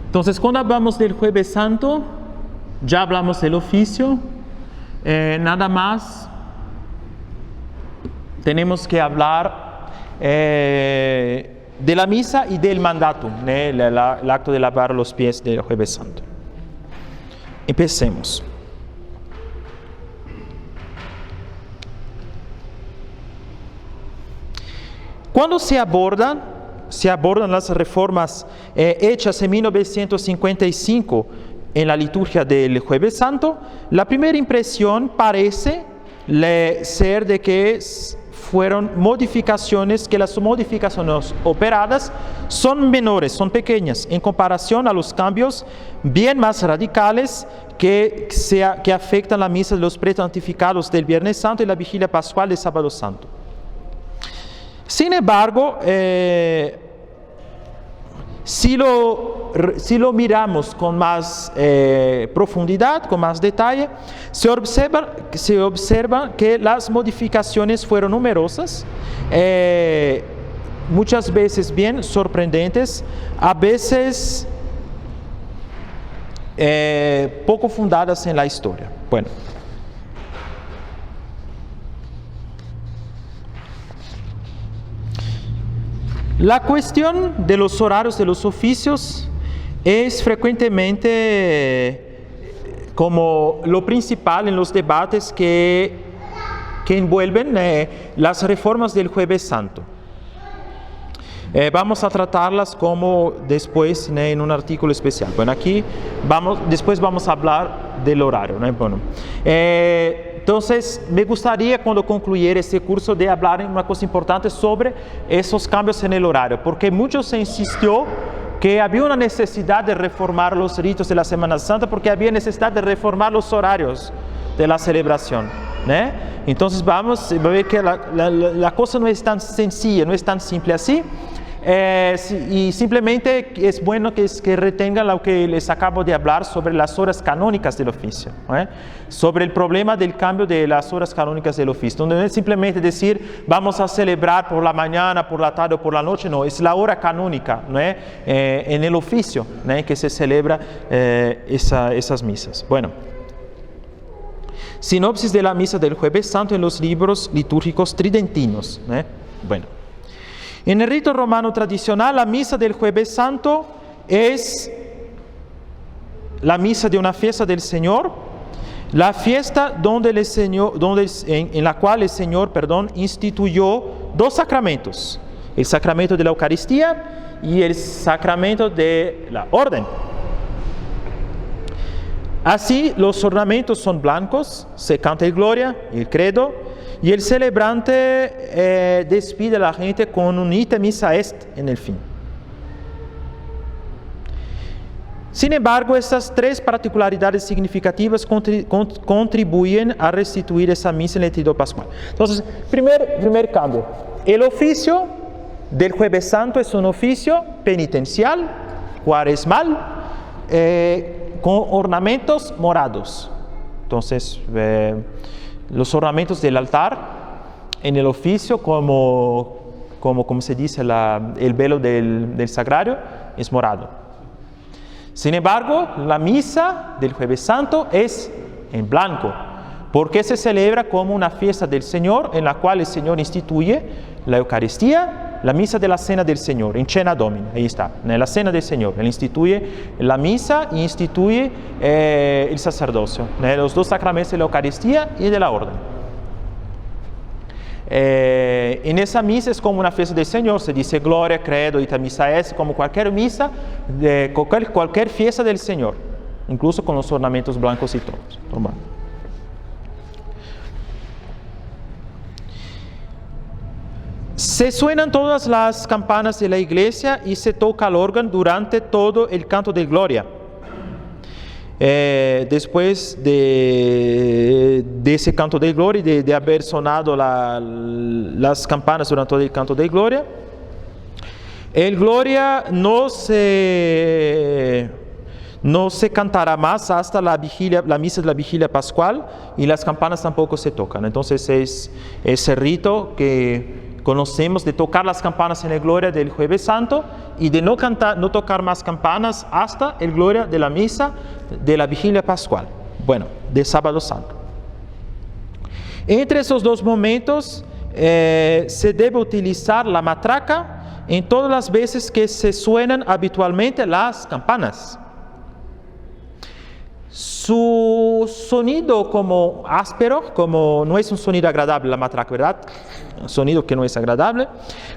Entonces, cuando hablamos del Jueves Santo, ya hablamos del oficio, nada más tenemos que hablar de la misa y del mandato, el acto de lavar los pies del Jueves Santo. Empecemos. Cuando se abordan las reformas hechas en 1955 en la liturgia del Jueves Santo, la primera impresión parece ser de que fueron modificaciones, que las modificaciones operadas son menores, son pequeñas, en comparación a los cambios bien más radicales que afectan la misa de los presantificados del Viernes Santo y la vigilia pascual del Sábado Santo. Sin embargo, si lo miramos con más profundidad, con más detalle, se observa que las modificaciones fueron numerosas, muchas veces bien sorprendentes, a veces poco fundadas en la historia. Bueno. La cuestión de los horarios de los oficios es frecuentemente como lo principal en los debates que envuelven las reformas del Jueves Santo. Vamos a tratarlas como después en un artículo especial. Bueno, aquí después vamos a hablar del horario, ¿no? Bueno, entonces, me gustaría cuando concluyera este curso de hablar en una cosa importante sobre esos cambios en el horario, porque mucho se insistió que había una necesidad de reformar los ritos de la Semana Santa porque había necesidad de reformar los horarios de la celebración, ¿no? Entonces vamos a ver que la cosa no es tan sencilla, no es tan simple así. Y simplemente es bueno que retengan lo que les acabo de hablar sobre las horas canónicas del oficio, sobre el problema del cambio de las horas canónicas del oficio, donde no es simplemente decir vamos a celebrar por la mañana, por la tarde o por la noche, no, es la hora canónica, ¿no? En el oficio, ¿no?, que se celebra esas misas. Bueno, sinopsis de la misa del Jueves Santo en los libros litúrgicos tridentinos, ¿no? Bueno. En el rito romano tradicional, la misa del Jueves Santo es la misa de una fiesta del Señor, la fiesta en la cual el Señor instituyó 2 sacramentos, el sacramento de la Eucaristía y el sacramento de la orden. Así, los ornamentos son blancos, se canta el Gloria, el Credo, y el celebrante despide a la gente con un ite missa est en el fin. Sin embargo, estas 3 particularidades significativas contribuyen a restituir esa misa en el triduo pascual. Entonces, primer cambio. El oficio del Jueves Santo es un oficio penitencial, cuaresmal, con ornamentos morados. Entonces, los ornamentos del altar en el oficio, como se dice, el velo del sagrario, es morado. Sin embargo, la misa del Jueves Santo es en blanco, porque se celebra como una fiesta del Señor, en la cual el Señor instituye la Eucaristía, la misa de la Cena del Señor, en Cena Domini, ahí está, en la Cena del Señor. Él instituye la misa y instituye el sacerdocio, los dos sacramentos de la Eucaristía y de la orden. En esa misa es como una fiesta del Señor, se dice Gloria, Credo, Ita Missa Est, como cualquier misa, cualquier fiesta del Señor, incluso con los ornamentos blancos y todos. Toma. Se suenan todas las campanas de la iglesia y se toca el órgano durante todo el canto de Gloria. Después de ese canto de Gloria, de haber sonado las campanas durante todo el canto de Gloria, el Gloria no se cantará más hasta la misa de la vigilia pascual, y las campanas tampoco se tocan. Entonces es ese rito que conocemos de tocar las campanas en el Gloria del Jueves Santo y de no tocar más campanas hasta el Gloria de la misa de la vigilia pascual, de Sábado Santo. Entre esos dos momentos se debe utilizar la matraca en todas las veces que se suenan habitualmente las campanas. Su sonido como áspero, como no es un sonido agradable la matraca, ¿verdad? Un sonido que no es agradable,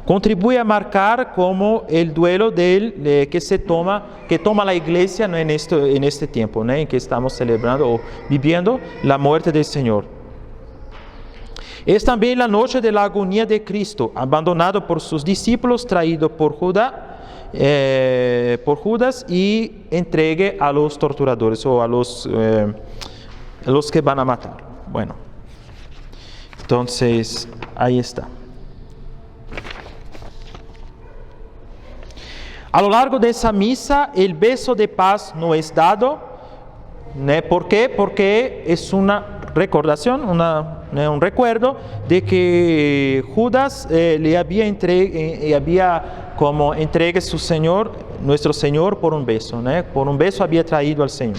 contribuye a marcar como el duelo que toma la iglesia, ¿no? en este tiempo, ¿no? en que estamos celebrando o viviendo la muerte del Señor. Es también la noche de la agonía de Cristo, abandonado por sus discípulos, traído por Judas y entregue a los torturadores o a los que van a matar. Entonces, ahí está. A lo largo de esa misa, el beso de paz no es dado. ¿Por qué? Porque es una recordación, un recuerdo de que Judas le había como entregue su Señor, nuestro Señor, por un beso, ¿no? Por un beso había traído al Señor.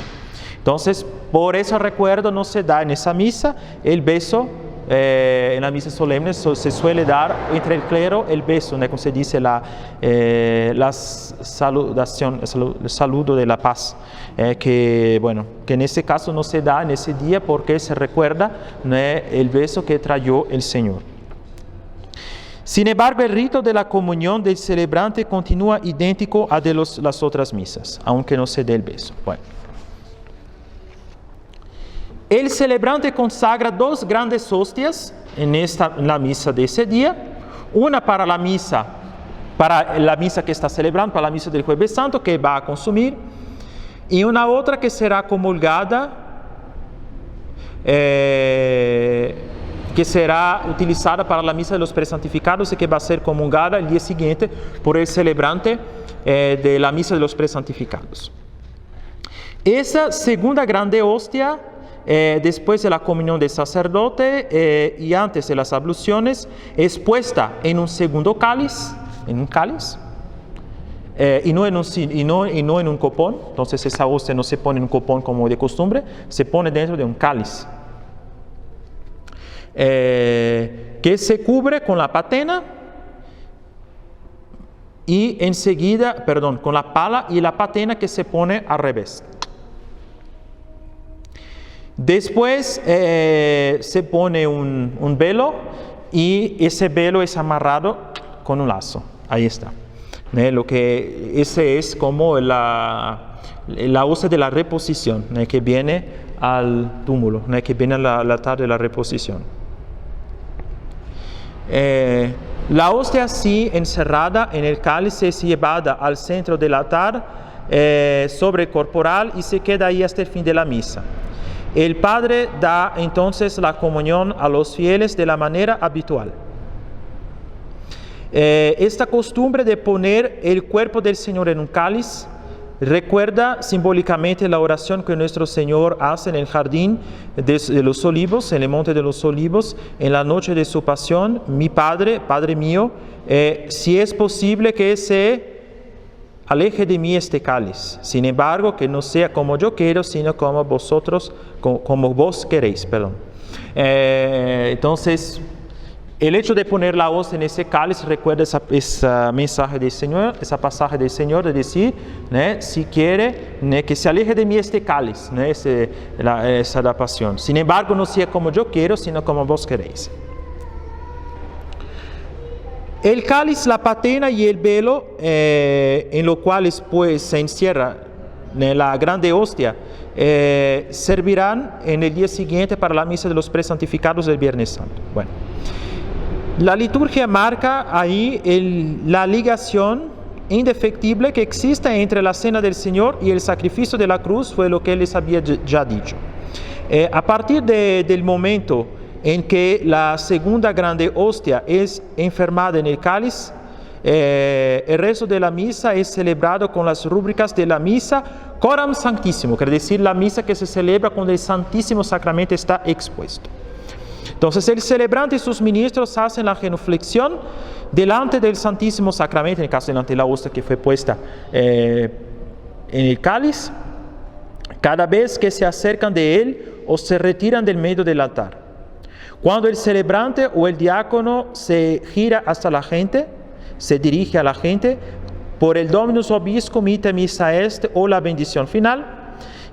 Entonces, por ese recuerdo no se da en esa misa el beso. En la misa solemne se suele dar entre el clero el beso, ¿no? Como se dice la saludación, el saludo de la paz, que en este caso no se da en ese día porque se recuerda, ¿no? el beso que trajo el Señor. Sin embargo, el rito de la comunión del celebrante continúa idéntico a de las otras misas, aunque no se dé el beso. El celebrante consagra dos grandes hostias en la misa de ese día, una para la misa que está celebrando, para la misa del Jueves Santo que va a consumir, y una otra que será comulgada, que será utilizada para la misa de los presantificados y que va a ser comulgada el día siguiente por el celebrante de la misa de los presantificados. Esa segunda grande hostia, después de la comunión del sacerdote y antes de las abluciones, es puesta en un segundo cáliz, y no en un copón. Entonces esa hostia no se pone en un copón como de costumbre, se pone dentro de un cáliz, que se cubre con la patena y enseguida, con la pala y la patena que se pone al revés. Después se pone un velo y ese velo es amarrado con un lazo. Ahí está. Ese es como la hostia de la reposición, que viene al túmulo, que viene al altar de la reposición. La hostia así encerrada en el cáliz es llevada al centro del altar sobre el corporal y se queda ahí hasta el fin de la misa. El Padre da entonces la comunión a los fieles de la manera habitual. Esta costumbre de poner el cuerpo del Señor en un cáliz recuerda simbólicamente la oración que nuestro Señor hace en el jardín de los Olivos, en el monte de los Olivos, en la noche de su pasión: mi Padre, Padre mío, si es posible que se aleje de mí este cáliz, sin embargo, que no sea como yo quiero, sino como vos queréis, perdón. Entonces, el hecho de poner la hoz en ese cáliz recuerda ese mensaje del Señor, esa pasaje del Señor de decir, si quiere, que se aleje de mí este cáliz, esa es la pasión. Sin embargo, no sea como yo quiero, sino como vos queréis. El cáliz, la patena y el velo, en lo cual pues se encierra la grande hostia, servirán en el día siguiente para la misa de los presantificados del Viernes Santo. Bueno, la liturgia marca ahí la ligación indefectible que existe entre la cena del Señor y el sacrificio de la cruz, fue lo que él les había ya dicho. A partir del momento en que la segunda grande hostia es enfermada en el cáliz, el resto de la misa es celebrado con las rúbricas de la misa Coram Sanctísimo, quiere decir la misa que se celebra cuando el Santísimo Sacramento está expuesto. Entonces el celebrante y sus ministros hacen la genuflexión delante del Santísimo Sacramento, en el caso delante de la hostia que fue puesta en el cáliz, cada vez que se acercan de él o se retiran del medio del altar. Cuando el celebrante o el diácono se gira hasta la gente, se dirige a la gente, por el Dominus Vobiscum ite missa est o la bendición final,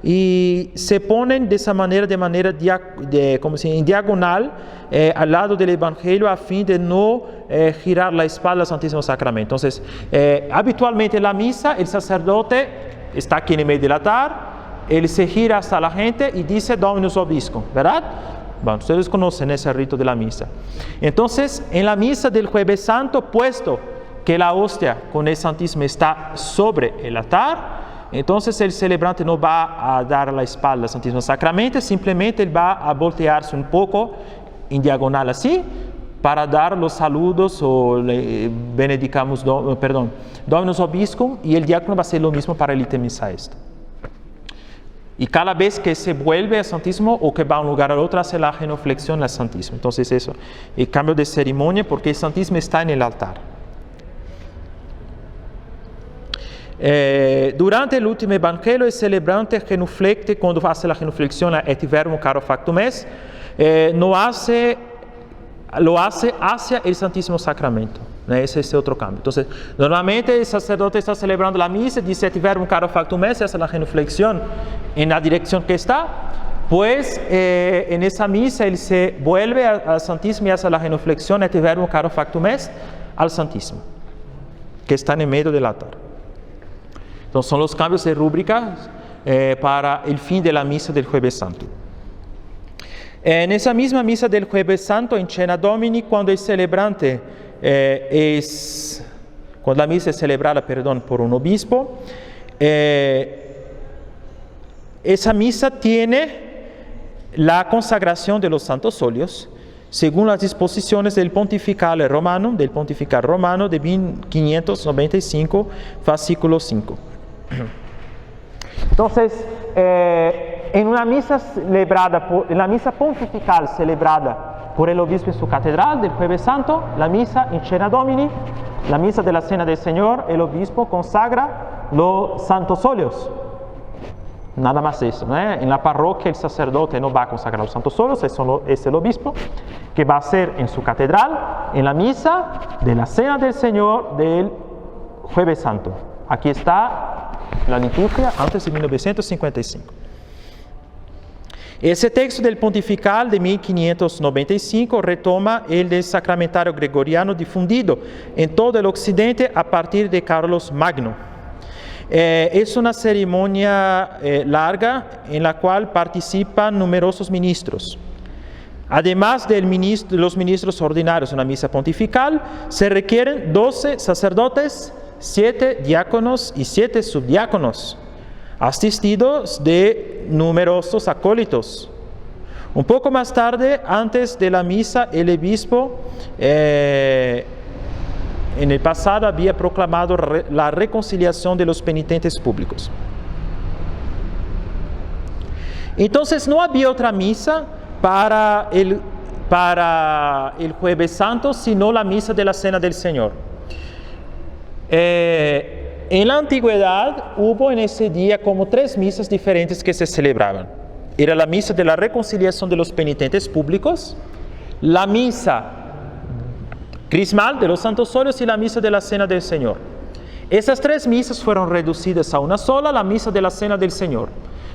y se ponen de esa manera, en diagonal, al lado del Evangelio, a fin de no girar la espalda al Santísimo Sacramento. Entonces, habitualmente en la misa, el sacerdote está aquí en el medio del altar, él se gira hasta la gente y dice Dominus Vobiscum, ¿verdad? Bueno, ustedes conocen ese rito de la misa. Entonces, en la misa del Jueves Santo, puesto que la hostia con el Santísimo está sobre el altar, entonces el celebrante no va a dar la espalda al Santísimo Sacramento, simplemente él va a voltearse un poco en diagonal así, para dar los saludos o benedicamos, Dominus Vobiscum, y el diácono va a hacer lo mismo para el ite missa est. Y cada vez que se vuelve al Santísimo o que va a un lugar al otro, hace la genuflexión al Santísimo. Entonces eso, el cambio de ceremonia, porque el Santísimo está en el altar. Durante el último evangelio, el celebrante genuflecte, cuando hace la genuflexión a et verbum caro factum est, lo hace hacia el Santísimo Sacramento. Ese es otro cambio. Entonces, normalmente el sacerdote está celebrando la misa, dice et verbum caro factum est, hace la genuflexión en la dirección que está, pues en esa misa él se vuelve al Santísimo y hace la genuflexión et verbum caro factum est al Santísimo, que está en el medio del altar. Entonces son los cambios de rúbrica para el fin de la misa del Jueves Santo. En esa misma misa del Jueves Santo, en Cena Domini, cuando el celebrante cuando la misa es celebrada, por un obispo, esa misa tiene la consagración de los santos óleos, según las disposiciones del Pontifical Romano, de 1595, fascículo 5. Entonces, en una misa en la misa pontifical celebrada por el obispo en su catedral del Jueves Santo, la misa en Cena Domini, la misa de la Cena del Señor, el obispo consagra los santos óleos. Nada más eso, En la parroquia el sacerdote no va a consagrar los santos óleos, es el obispo que va a hacer en su catedral, en la misa de la Cena del Señor del Jueves Santo. Aquí está la liturgia antes de 1955. Ese texto del Pontifical de 1595 retoma el del sacramentario gregoriano difundido en todo el occidente a partir de Carlos Magno. Es una ceremonia larga en la cual participan numerosos ministros. Además de los ministros ordinarios en una misa pontifical, se requieren 12 sacerdotes, 7 diáconos y 7 subdiáconos, asistidos de numerosos acólitos. Un poco más tarde, antes de la misa, el obispo, en el pasado había proclamado la reconciliación de los penitentes públicos. Entonces no había otra misa para el Jueves Santo, sino la misa de la Cena del Señor. En la antigüedad hubo en ese día como 3 misas diferentes que se celebraban. Era la misa de la reconciliación de los penitentes públicos, la misa crismal de los santos óleos y la misa de la Cena del Señor. Esas 3 misas fueron reducidas a una sola, la misa de la Cena del Señor.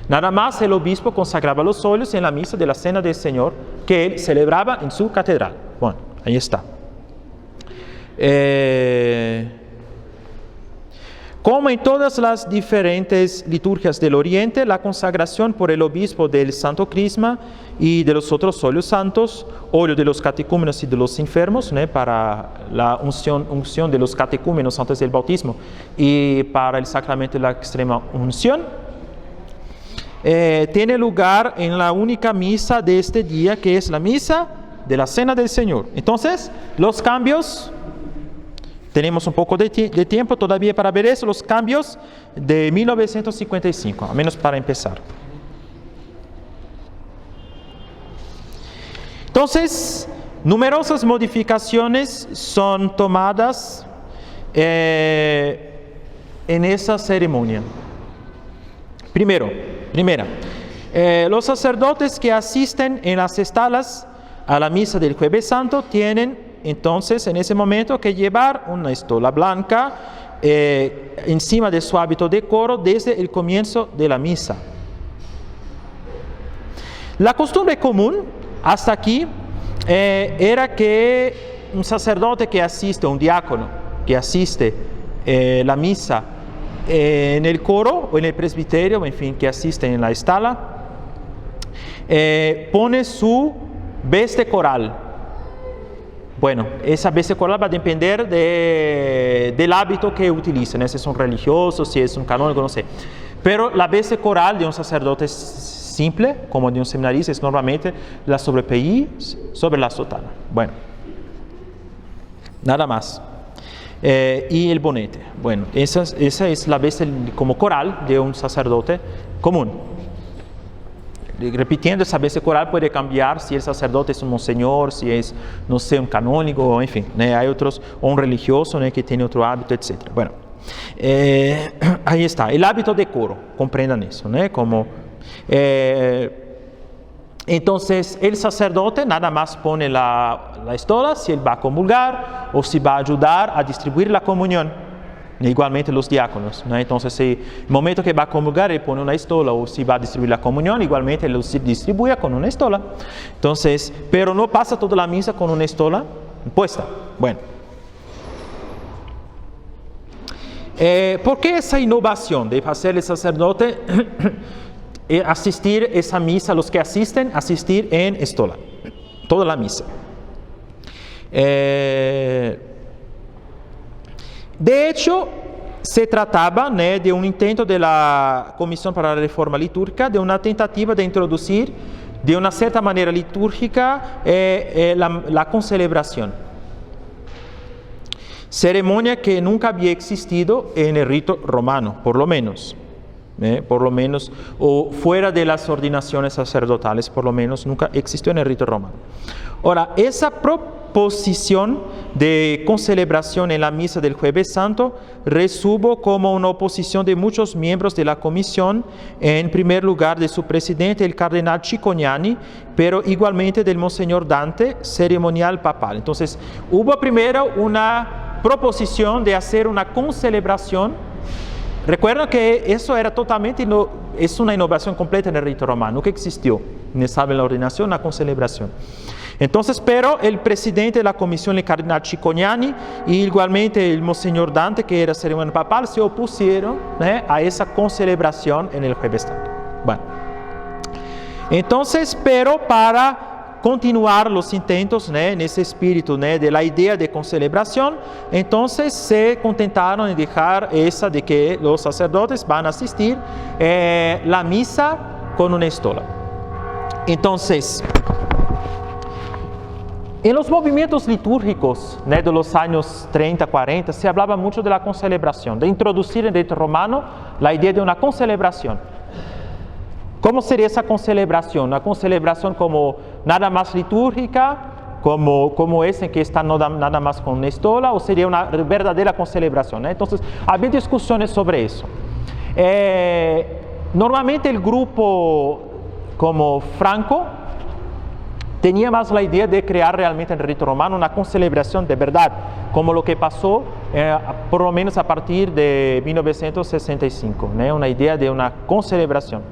Nada más el obispo consagraba los óleos en la misa de la Cena del Señor que él celebraba en su catedral. Bueno, ahí está. Como en todas las diferentes liturgias del Oriente, la consagración por el obispo del Santo Crisma y de los otros óleos santos, óleo de los catecúmenos y de los enfermos, para la unción de los catecúmenos antes del bautismo y para el sacramento de la extrema unción, tiene lugar en la única misa de este día, que es la misa de la Cena del Señor. Entonces, los cambios, tenemos un poco de tiempo todavía para ver eso, los cambios de 1955, al menos para empezar. Entonces, numerosas modificaciones son tomadas en esa ceremonia. Primera, los sacerdotes que asisten en las estalas a la misa del Jueves Santo tienen entonces en ese momento que llevar una estola blanca encima de su hábito de coro desde el comienzo de la misa. La costumbre común hasta aquí era que un sacerdote que asiste, un diácono que asiste la misa en el coro o en el presbiterio, en fin, que asiste en la estala, pone su veste coral. Bueno, esa veste coral va a depender del hábito que utilicen, si es un religioso, si es un canónigo, no sé. Pero la veste coral de un sacerdote simple, como de un seminarista, es normalmente la sobrepelliz sobre la sotana. Bueno, nada más. Y el bonete. Bueno, esa es la veste como coral de un sacerdote común. Repitiendo, esa veste coral puede cambiar si el sacerdote es un monseñor, si es, no sé, un canónigo, en fin, hay otros, o un religioso que tiene otro hábito, etc. Bueno, ahí está, el hábito de coro, comprendan eso, como... entonces el sacerdote nada más pone la estola si él va a comulgar o si va a ayudar a distribuir la comunión. Igualmente los diáconos, entonces si el momento que va a comulgar él pone una estola, o si va a distribuir la comunión igualmente lo distribuye con una estola. Entonces, pero no pasa toda la misa con una estola puesta. Bueno, ¿por qué esa innovación de hacer el sacerdote asistir esa misa, los que asisten, asistir en estola, toda la misa? De hecho, se trataba de un intento de la Comisión para la Reforma Litúrgica, de una tentativa de introducir de una cierta manera litúrgica la concelebración. Ceremonia que nunca había existido en el rito romano, por lo menos, o fuera de las ordinaciones sacerdotales, por lo menos nunca existió en el rito romano. Ahora, esa proposición de concelebración en la misa del Jueves Santo resubo como una oposición de muchos miembros de la comisión, en primer lugar de su presidente, el cardenal Cicognani, pero igualmente del monseñor Dante, ceremonial papal. Entonces, hubo primero una proposición de hacer una concelebración. Recuerden que eso era totalmente, es una innovación completa en el rito romano, que existió, ni sabe la ordenación, la concelebración. Entonces, pero el presidente de la comisión, el cardenal Cicognani, y igualmente el monseñor Dante, que era ceremonial papal, se opusieron a esa concelebración en el Jueves Santo. Bueno, entonces, pero para continuar los intentos en ese espíritu de la idea de concelebración, entonces se contentaron en dejar esa de que los sacerdotes van a asistir la misa con una estola. Entonces, En los movimientos litúrgicos de los años 30, 40, se hablaba mucho de la concelebración, de introducir en el rito romano la idea de una concelebración. ¿Cómo sería esa concelebración? Una concelebración como nada más litúrgica, como es en que está nada más con una estola, o sería una verdadera concelebración. Entonces, había discusiones sobre eso. Normalmente el grupo como Franco tenía más la idea de crear realmente en el rito romano una concelebración de verdad, como lo que pasó por lo menos a partir de 1965, una idea de una concelebración.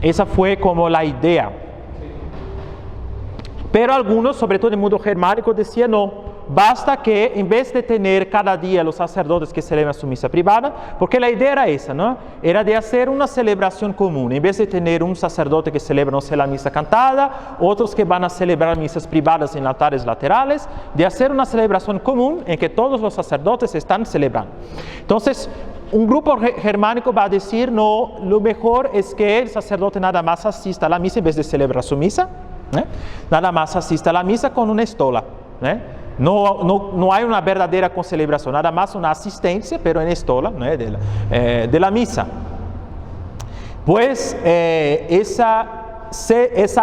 Esa fue como la idea. Pero algunos, sobre todo en el mundo germánico, decían no. Basta que en vez de tener cada día los sacerdotes que celebran su misa privada, porque la idea era esa, ¿no? Era de hacer una celebración común. En vez de tener un sacerdote que celebra, no sé, la misa cantada, otros que van a celebrar misas privadas en altares laterales, de hacer una celebración común en que todos los sacerdotes están celebrando. Entonces, un grupo germánico va a decir, no, lo mejor es que el sacerdote nada más asista a la misa en vez de celebrar su misa, nada más asista a la misa con una estola, No hay una verdadera concelebración, nada más una asistencia, pero en estola, de la misa. Pues esa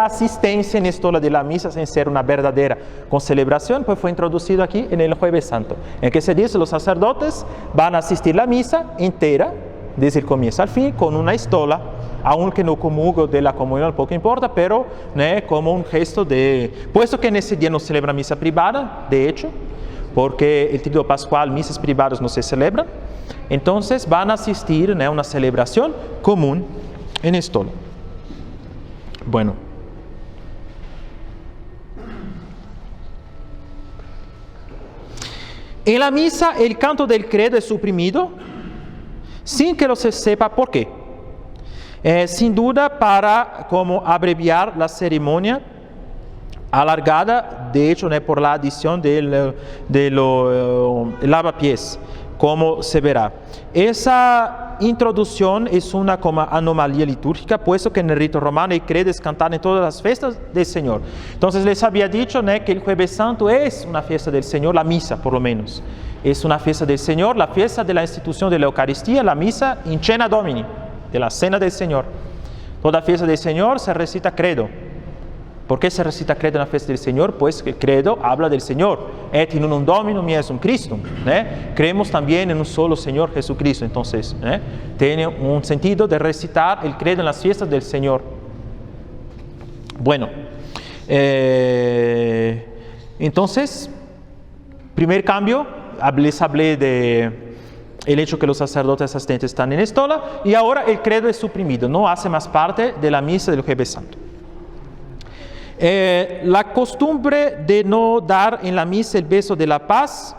asistencia en estola de la misa, sin ser una verdadera concelebración, pues fue introducido aquí en el Jueves Santo, en que se dice los sacerdotes van a asistir a la misa entera, desde el comienzo al fin, con una estola, aunque no comulgo de la comunión, poco importa, pero como un gesto puesto que en ese día no celebra misa privada, de hecho, porque el Triduo Pascual, misas privadas no se celebran, entonces van a asistir a una celebración común en estola. Bueno. En la misa el canto del credo es suprimido sin que lo se sepa por qué. Sin duda para como abreviar la ceremonia alargada, de hecho por la adición del lavapiés, como se verá. Esa introducción es una como anomalía litúrgica, puesto que en el rito romano el credo es cantado en todas las fiestas del Señor. Entonces les había dicho que el Jueves Santo es una fiesta del Señor, la misa por lo menos. Es una fiesta del Señor, la fiesta de la institución de la Eucaristía, la misa in cena Domini, de la cena del Señor. Toda fiesta del Señor se recita credo. ¿Por qué se recita credo en la fiesta del Señor? Pues el credo habla del Señor. Et in unum Dominum iesum Christum. Creemos también en un solo Señor Jesucristo. Entonces, tiene un sentido de recitar el credo en las fiestas del Señor. Bueno, entonces, primer cambio, les hablé de el hecho que los sacerdotes asistentes están en estola, y ahora el credo es suprimido, no hace más parte de la misa del Jueves Santo. La costumbre de no dar en la misa el beso de la paz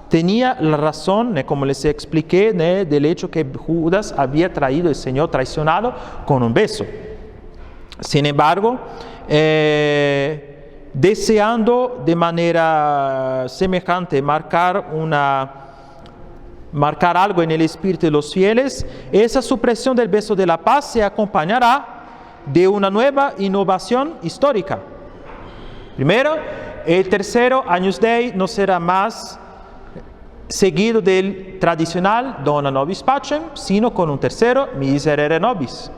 tenía la razón, como les expliqué, del hecho que Judas había traído al Señor traicionado con un beso. Sin embargo, deseando de manera semejante marcar algo en el espíritu de los fieles, esa supresión del beso de la paz se acompañará de una nueva innovación histórica. Primero, el tercero Agnus Dei no será más seguido del tradicional Dona Nobis Pacem, sino con un tercero Miserere Nobis.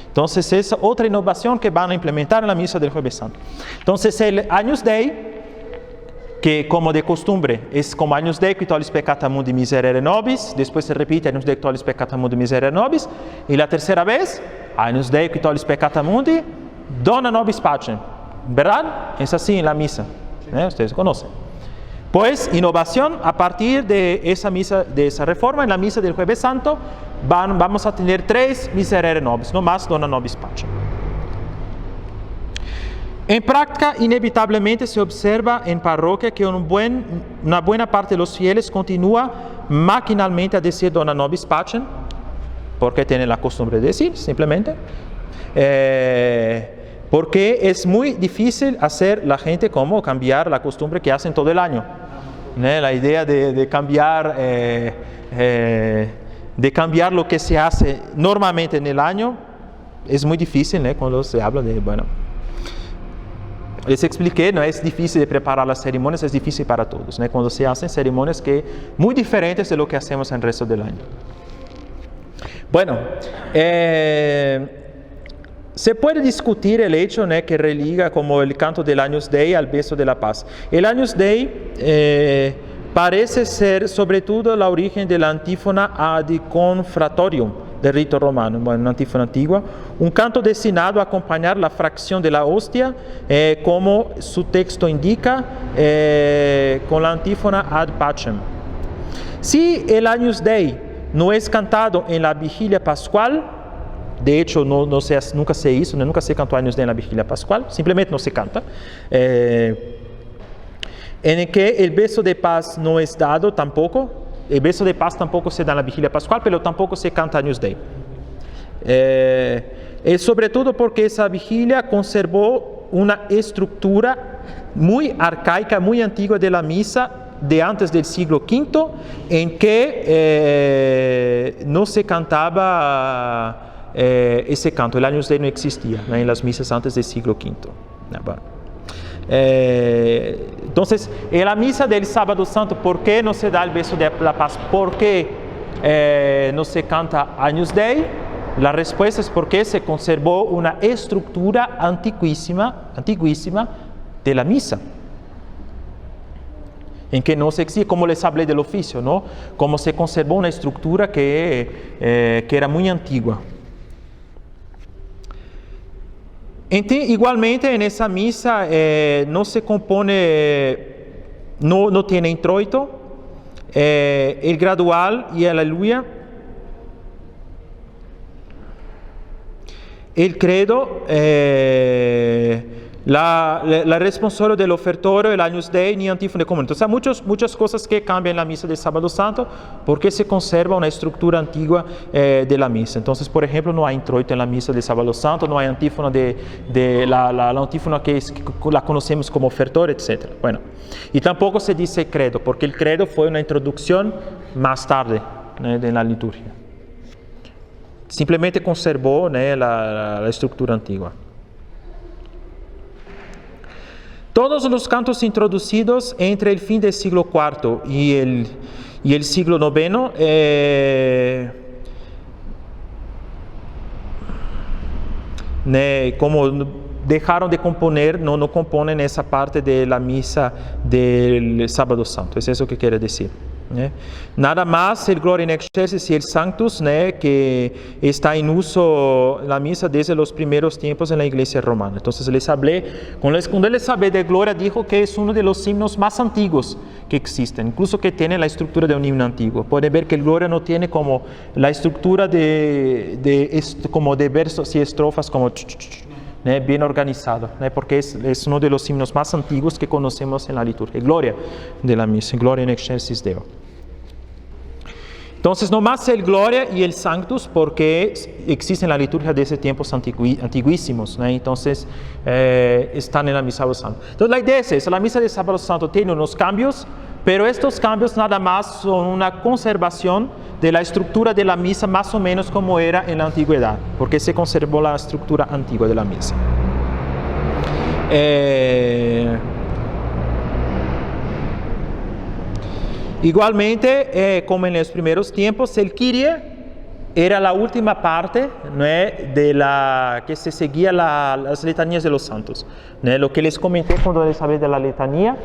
Entonces es otra innovación que van a implementar en la misa del Jueves Santo. Entonces el Agnus Dei, que como de costumbre es como Agnus Dei qui tollis peccata mundi miserere nobis, después se repite Agnus Dei qui tollis peccata mundi miserere nobis, y la tercera vez Agnus Dei qui tollis peccata mundi Dona Nobis Pacem, ¿verdad? Es así en la misa, ustedes conocen. Pues innovación a partir de esa misa, de esa reforma, en la misa del Jueves Santo vamos a tener 3 miserere nobis, no más Dona Nobis Pacem. En práctica, inevitablemente se observa en parroquia que una buena parte de los fieles continúa maquinalmente a decir Dona Nobis Pacem, porque tienen la costumbre de decir, simplemente, porque es muy difícil hacer la gente como cambiar la costumbre que hacen todo el año. La idea de cambiar lo que se hace normalmente en el año es muy difícil, cuando se habla de, les expliqué, no es difícil de preparar las ceremonias, es difícil para todos, ¿no? Cuando se hacen ceremonias que muy diferentes de lo que hacemos en el resto del año. Bueno, se puede discutir el hecho, ¿no?, que religa como el canto del Agnus Dei al beso de la paz. El Agnus Dei parece ser sobre todo la origen de la antífona Ad Confratorium del rito romano, bueno, una antífona antigua, un canto destinado a acompañar la fracción de la hostia, como su texto indica, con la antífona Ad Pacem. Si el Agnus Dei no es cantado en la vigilia pascual, de hecho nunca se hizo, nunca se cantó Agnus Dei en la vigilia pascual, simplemente no se canta, en el que el beso de paz no es dado tampoco, el beso de paz tampoco se da en la vigilia pascual, pero tampoco se canta Agnus Dei. Es sobre todo porque esa vigilia conservó una estructura muy arcaica, muy antigua de la misa de antes del siglo V, en que no se cantaba ese canto. El Agnus Dei no existía, ¿no?, en las misas antes del siglo V. Entonces, en la misa del Sábado Santo, ¿por qué no se da el beso de la paz? ¿Por qué no se canta Agnus Dei? La respuesta es porque se conservó una estructura antiquísima de la misa, en que no se exige, como les hablé del oficio, ¿no?, como se conservó una estructura que era muy antigua. Igualmente en esa misa no se compone, no tiene introito, el gradual y el aleluya, el credo, la responsorial del ofertorio, el Agnus Dei, ni antífona común. Entonces hay muchas cosas que cambian en la misa del Sábado Santo porque se conserva una estructura antigua de la misa. Entonces, por ejemplo, no hay introito en la misa del Sábado Santo, no hay antífona de la antífona que la conocemos como ofertorio, etc. Bueno, y tampoco se dice credo, porque el credo fue una introducción más tarde, ¿no?, de la liturgia. Simplemente conservó, ¿no?, la estructura antigua. Todos los cantos introducidos entre el fin del siglo IV y el siglo IX como dejaron de componer, no componen esa parte de la misa del Sábado Santo. Es eso que quiere decir. Nada más el Gloria in Excelsis y el Sanctus, que está en uso en la misa desde los primeros tiempos en la iglesia romana. Entonces cuando les hablé de Gloria, dijo que es uno de los himnos más antiguos que existen, incluso que tiene la estructura de un himno antiguo. Pueden ver que el Gloria no tiene como la estructura como de versos y estrofas como bien organizado, porque es uno de los himnos más antiguos que conocemos en la liturgia. Gloria de la misa, Gloria in Excelsis Deo. Entonces, nomás el Gloria y el Sanctus, porque existen en la liturgia desde tiempos antiguísimos, entonces están en la misa del Sábado Santo. Entonces, la idea es esa: la misa del Sábado Santo tiene unos cambios, pero estos cambios nada más son una conservación de la estructura de la misa más o menos como era en la antigüedad, porque se conservó la estructura antigua de la misa. Igualmente, como en los primeros tiempos, el Kyrie era la última parte, ¿no?, de la que se seguía las letanías de los santos, ¿no? Lo que les comenté cuando les hablé de la letanía.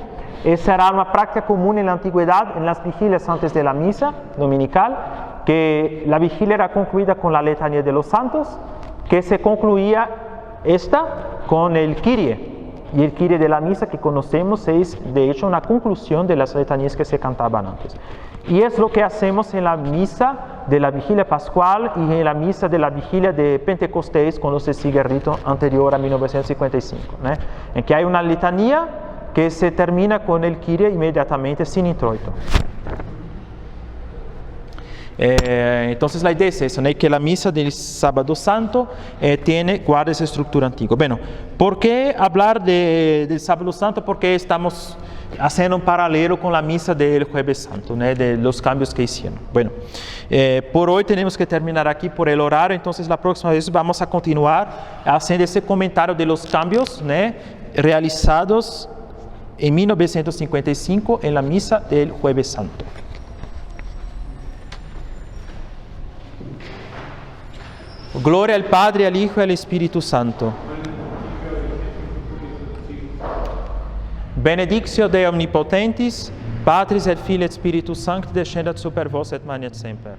Esa era una práctica común en la antigüedad, en las vigilias antes de la misa dominical, que la vigilia era concluida con la letanía de los santos, que se concluía con el Kyrie. Y el Kyrie de la misa que conocemos es, de hecho, una conclusión de las letanías que se cantaban antes. Y es lo que hacemos en la misa de la vigilia pascual y en la misa de la vigilia de Pentecostés, cuando se sigue el rito anterior a 1955, ¿no?, en que hay una letanía que se termina con el Kyrie inmediatamente sin introito. Entonces la idea es esa, ¿no?, que la misa del Sábado Santo guarda esa estructura antigua. Bueno, ¿por qué hablar del Sábado Santo? Porque estamos haciendo un paralelo con la misa del Jueves Santo, ¿no? De los cambios que hicieron. Bueno, por hoy tenemos que terminar aquí por el horario, entonces la próxima vez vamos a continuar haciendo ese comentario de los cambios, ¿no? Realizados en 1955 en la misa del Jueves Santo. Gloria al Padre, al Hijo y al Espíritu Santo. Benedictio Dei Omnipotentis, Patris et Filii et Spiritus Sancti, descendat super vos et manet semper.